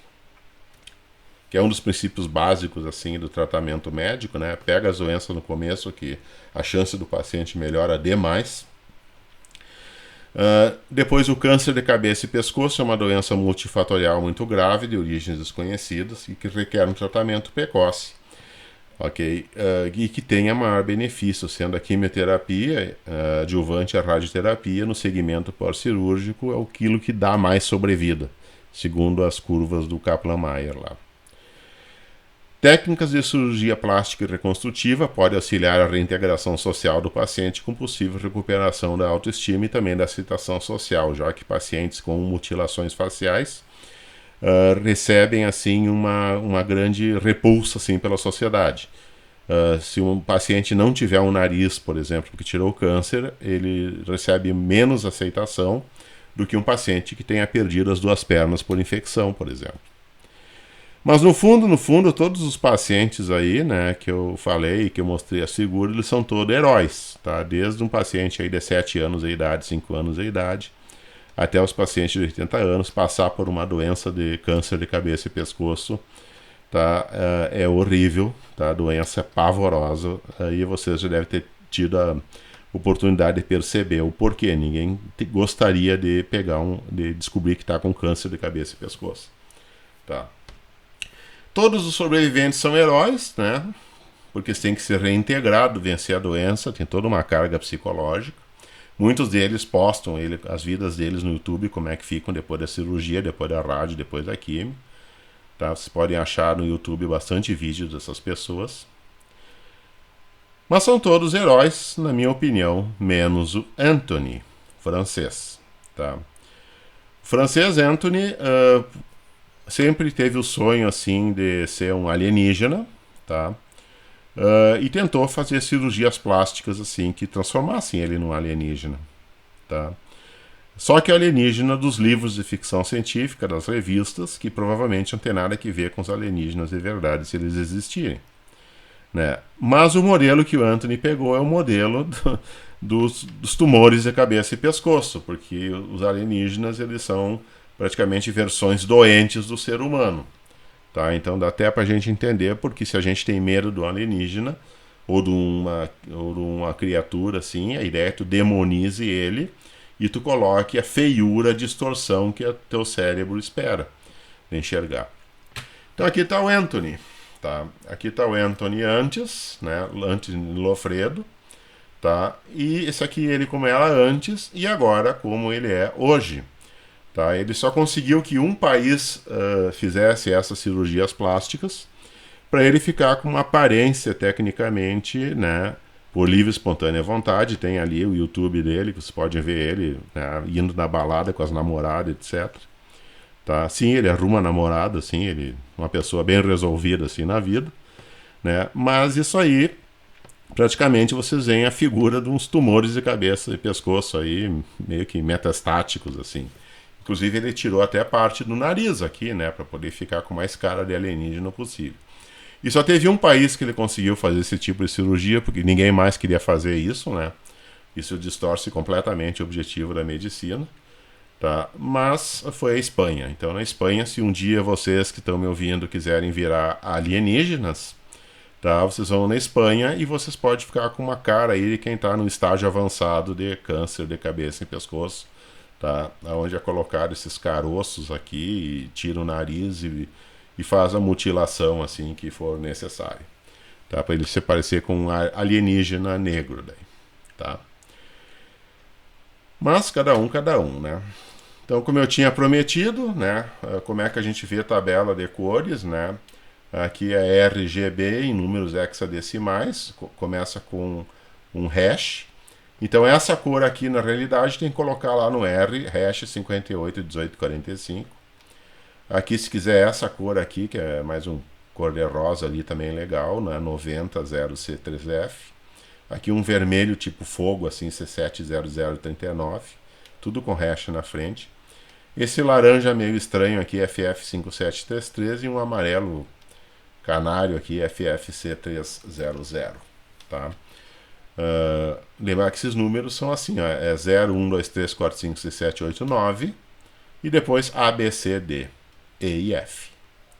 Que é um dos princípios básicos assim do tratamento médico, né? Pega as doenças no começo, que a chance do paciente melhora demais. Depois, o câncer de cabeça e pescoço é uma doença multifatorial muito grave, de origens desconhecidas, e que requer um tratamento precoce, ok? E que tenha maior benefício, sendo a quimioterapia, adjuvante à radioterapia, no segmento pós-cirúrgico, é aquilo que dá mais sobrevida, segundo as curvas do Kaplan-Meier lá. Técnicas de cirurgia plástica e reconstrutiva podem auxiliar a reintegração social do paciente com possível recuperação da autoestima e também da aceitação social, já que pacientes com mutilações faciais recebem assim uma grande repulsa assim, pela sociedade. Se um paciente não tiver um nariz, por exemplo, que tirou câncer, ele recebe menos aceitação do que um paciente que tenha perdido as 2 pernas por infecção, por exemplo. Mas no fundo, todos os pacientes aí, né, que eu falei, que eu mostrei a figura, eles são todos heróis, tá? Desde um paciente aí de 7 anos de idade, 5 anos de idade, até os pacientes de 80 anos, passar por uma doença de câncer de cabeça e pescoço, tá? É horrível, tá? A doença é pavorosa, aí vocês já devem ter tido a oportunidade de perceber o porquê. Ninguém gostaria de de descobrir que está com câncer de cabeça e pescoço, tá? Todos os sobreviventes são heróis, né? Porque eles têm que ser reintegrados, vencer a doença, tem toda uma carga psicológica. Muitos deles postam as vidas deles no YouTube, como é que ficam depois da cirurgia, depois da rádio, depois da quimio. Tá? Vocês podem achar no YouTube bastante vídeos dessas pessoas. Mas são todos heróis, na minha opinião, menos o Anthony, francês. Tá? O francês Anthony sempre teve o sonho assim de ser um alienígena, tá? E tentou fazer cirurgias plásticas assim que transformassem ele num alienígena, tá? Só que alienígena dos livros de ficção científica, das revistas, que provavelmente não tem nada a ver com os alienígenas de verdade, se eles existirem, né? Mas o modelo que o Anthony pegou é o modelo dos tumores de cabeça e pescoço, porque os alienígenas eles são praticamente versões doentes do ser humano, tá? Então dá até pra gente entender porque se a gente tem medo do alienígena ou de uma criatura assim, a ideia é que tu demonize ele e tu coloque a feiura, a distorção que o teu cérebro espera de enxergar. Então aqui está o Anthony, tá? Aqui está o Anthony antes, né? Antes de Lofredo, tá? E esse aqui ele como era antes e agora como ele é hoje. Tá? Ele só conseguiu que um país fizesse essas cirurgias plásticas para ele ficar com uma aparência tecnicamente, né, por livre e espontânea vontade. Tem ali o YouTube dele, que vocês podem ver ele, né, indo na balada com as namoradas, etc. Tá? Sim, ele arruma namorada, assim, ele é uma pessoa bem resolvida assim, na vida. Né? Mas isso aí, praticamente vocês veem a figura de uns tumores de cabeça e pescoço aí, meio que metastáticos, assim. Inclusive ele tirou até parte do nariz aqui, né, para poder ficar com mais cara de alienígena possível. E só teve um país que ele conseguiu fazer esse tipo de cirurgia, porque ninguém mais queria fazer isso, né? Isso distorce completamente o objetivo da medicina, tá? Mas foi a Espanha. Então na Espanha, se um dia vocês que estão me ouvindo quiserem virar alienígenas, Tá? Vocês vão na Espanha e vocês podem ficar com uma cara aí de quem está no estágio avançado de câncer de cabeça e pescoço, tá? Onde é colocado esses caroços aqui, e tira o nariz e faz a mutilação assim que for necessário, tá? Para ele se parecer com um alienígena negro daí, tá? Mas cada um, né? Então, como eu tinha prometido, né? Como é que a gente vê a tabela de cores, né? Aqui é RGB em números hexadecimais, começa com um hash. Então essa cor aqui na realidade tem que colocar lá no R, hash 581845. Aqui se quiser essa cor aqui, que é mais um cor de rosa ali também legal, né? 900C3F. Aqui um vermelho tipo fogo, assim, C70039, tudo com hash na frente. Esse laranja meio estranho aqui, FF5733, e um amarelo canário aqui, FFC300, tá? Lembrar que esses números são assim, ó, é 0, 1, 2, 3, 4, 5, 6, 7, 8, 9, e depois A, B, C, D, E e F,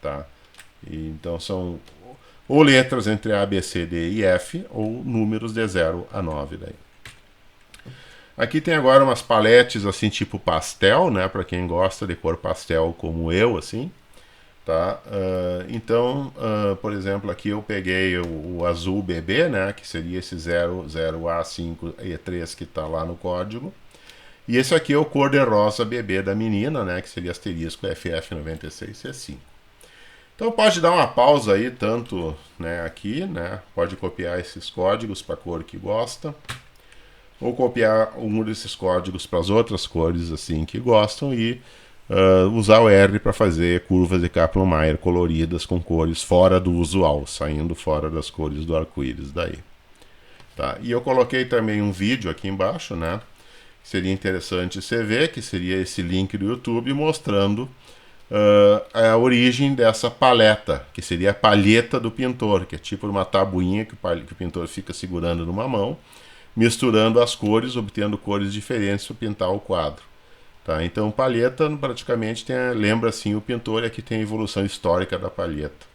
tá? E, então são ou letras entre A, B, C, D e F, ou números de 0 a 9 daí. Aqui tem agora umas paletes assim tipo pastel, né, para quem gosta de cor pastel como eu, assim, tá? Então, por exemplo, aqui eu peguei o azul bebê, né, que seria esse 00A5E3 que está lá no código. E esse aqui é o cor de rosa bebê da menina, né, que seria asterisco FF96C5. Então pode dar uma pausa aí, tanto, né, aqui, né, pode copiar esses códigos para a cor que gosta, ou copiar um desses códigos para as outras cores assim que gostam e usar o R para fazer curvas de Kaplan-Meier coloridas com cores fora do usual, saindo fora das cores do arco-íris daí. Tá? E eu coloquei também um vídeo aqui embaixo, né? Seria interessante você ver, que seria esse link do YouTube mostrando a origem dessa paleta, que seria a palheta do pintor, que é tipo uma tabuinha que o pintor fica segurando numa mão, misturando as cores, obtendo cores diferentes para pintar o quadro. Tá? Então, palheta praticamente lembra assim o pintor, é que tem a evolução histórica da palheta.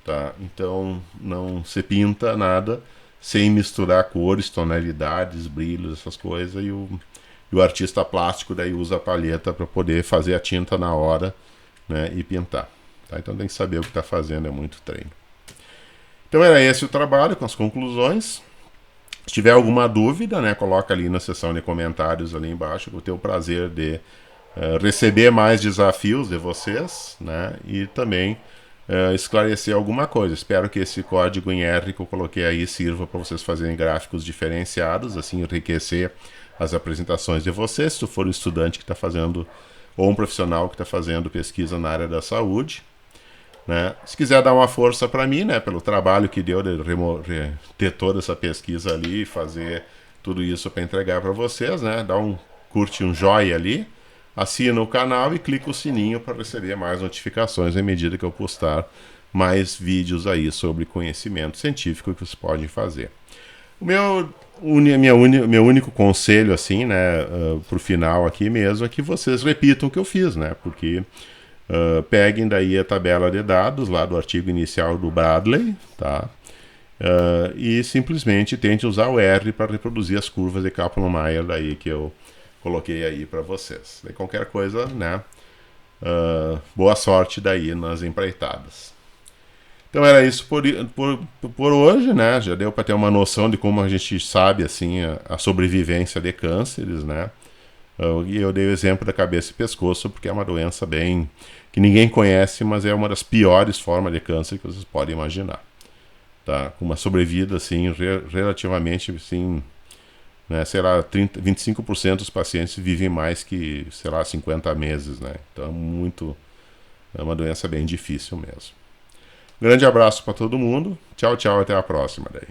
Tá? Então, não se pinta nada sem misturar cores, tonalidades, brilhos, essas coisas, e o artista plástico daí usa a palheta para poder fazer a tinta na hora, né, e pintar. Tá? Então tem que saber o que está fazendo, é muito treino. Então era esse o trabalho com as conclusões. Se tiver alguma dúvida, né, coloca ali na seção de comentários ali embaixo, que eu tenho o prazer de receber mais desafios de vocês, né, e também esclarecer alguma coisa. Espero que esse código em R que eu coloquei aí sirva para vocês fazerem gráficos diferenciados, assim enriquecer as apresentações de vocês, se tu for um estudante que está fazendo, ou um profissional que está fazendo pesquisa na área da saúde. Né? Se quiser dar uma força para mim, né, pelo trabalho que deu de ter toda essa pesquisa ali e fazer tudo isso para entregar para vocês, né, dá curte um joinha ali, assina o canal e clica o sininho para receber mais notificações à medida que eu postar mais vídeos aí sobre conhecimento científico que vocês podem fazer. O meu único conselho, assim, né, pro final aqui mesmo, é que vocês repitam o que eu fiz, né, porque peguem daí a tabela de dados lá do artigo inicial do Bradley, tá? E simplesmente tente usar o R para reproduzir as curvas de Kaplan-Meier daí que eu coloquei aí para vocês. Daí qualquer coisa, né? Boa sorte daí nas empreitadas. Então era isso por hoje, né? Já deu para ter uma noção de como a gente sabe assim a sobrevivência de cânceres, né? E eu dei o exemplo da cabeça e pescoço porque é uma doença bem que ninguém conhece, mas é uma das piores formas de câncer que vocês podem imaginar, tá? Com uma sobrevida assim relativamente assim, né, sei lá, 25% dos pacientes vivem mais que, sei lá, 50 meses, né? Então é uma doença bem difícil mesmo. Grande abraço para todo mundo. Tchau, tchau, até a próxima daí.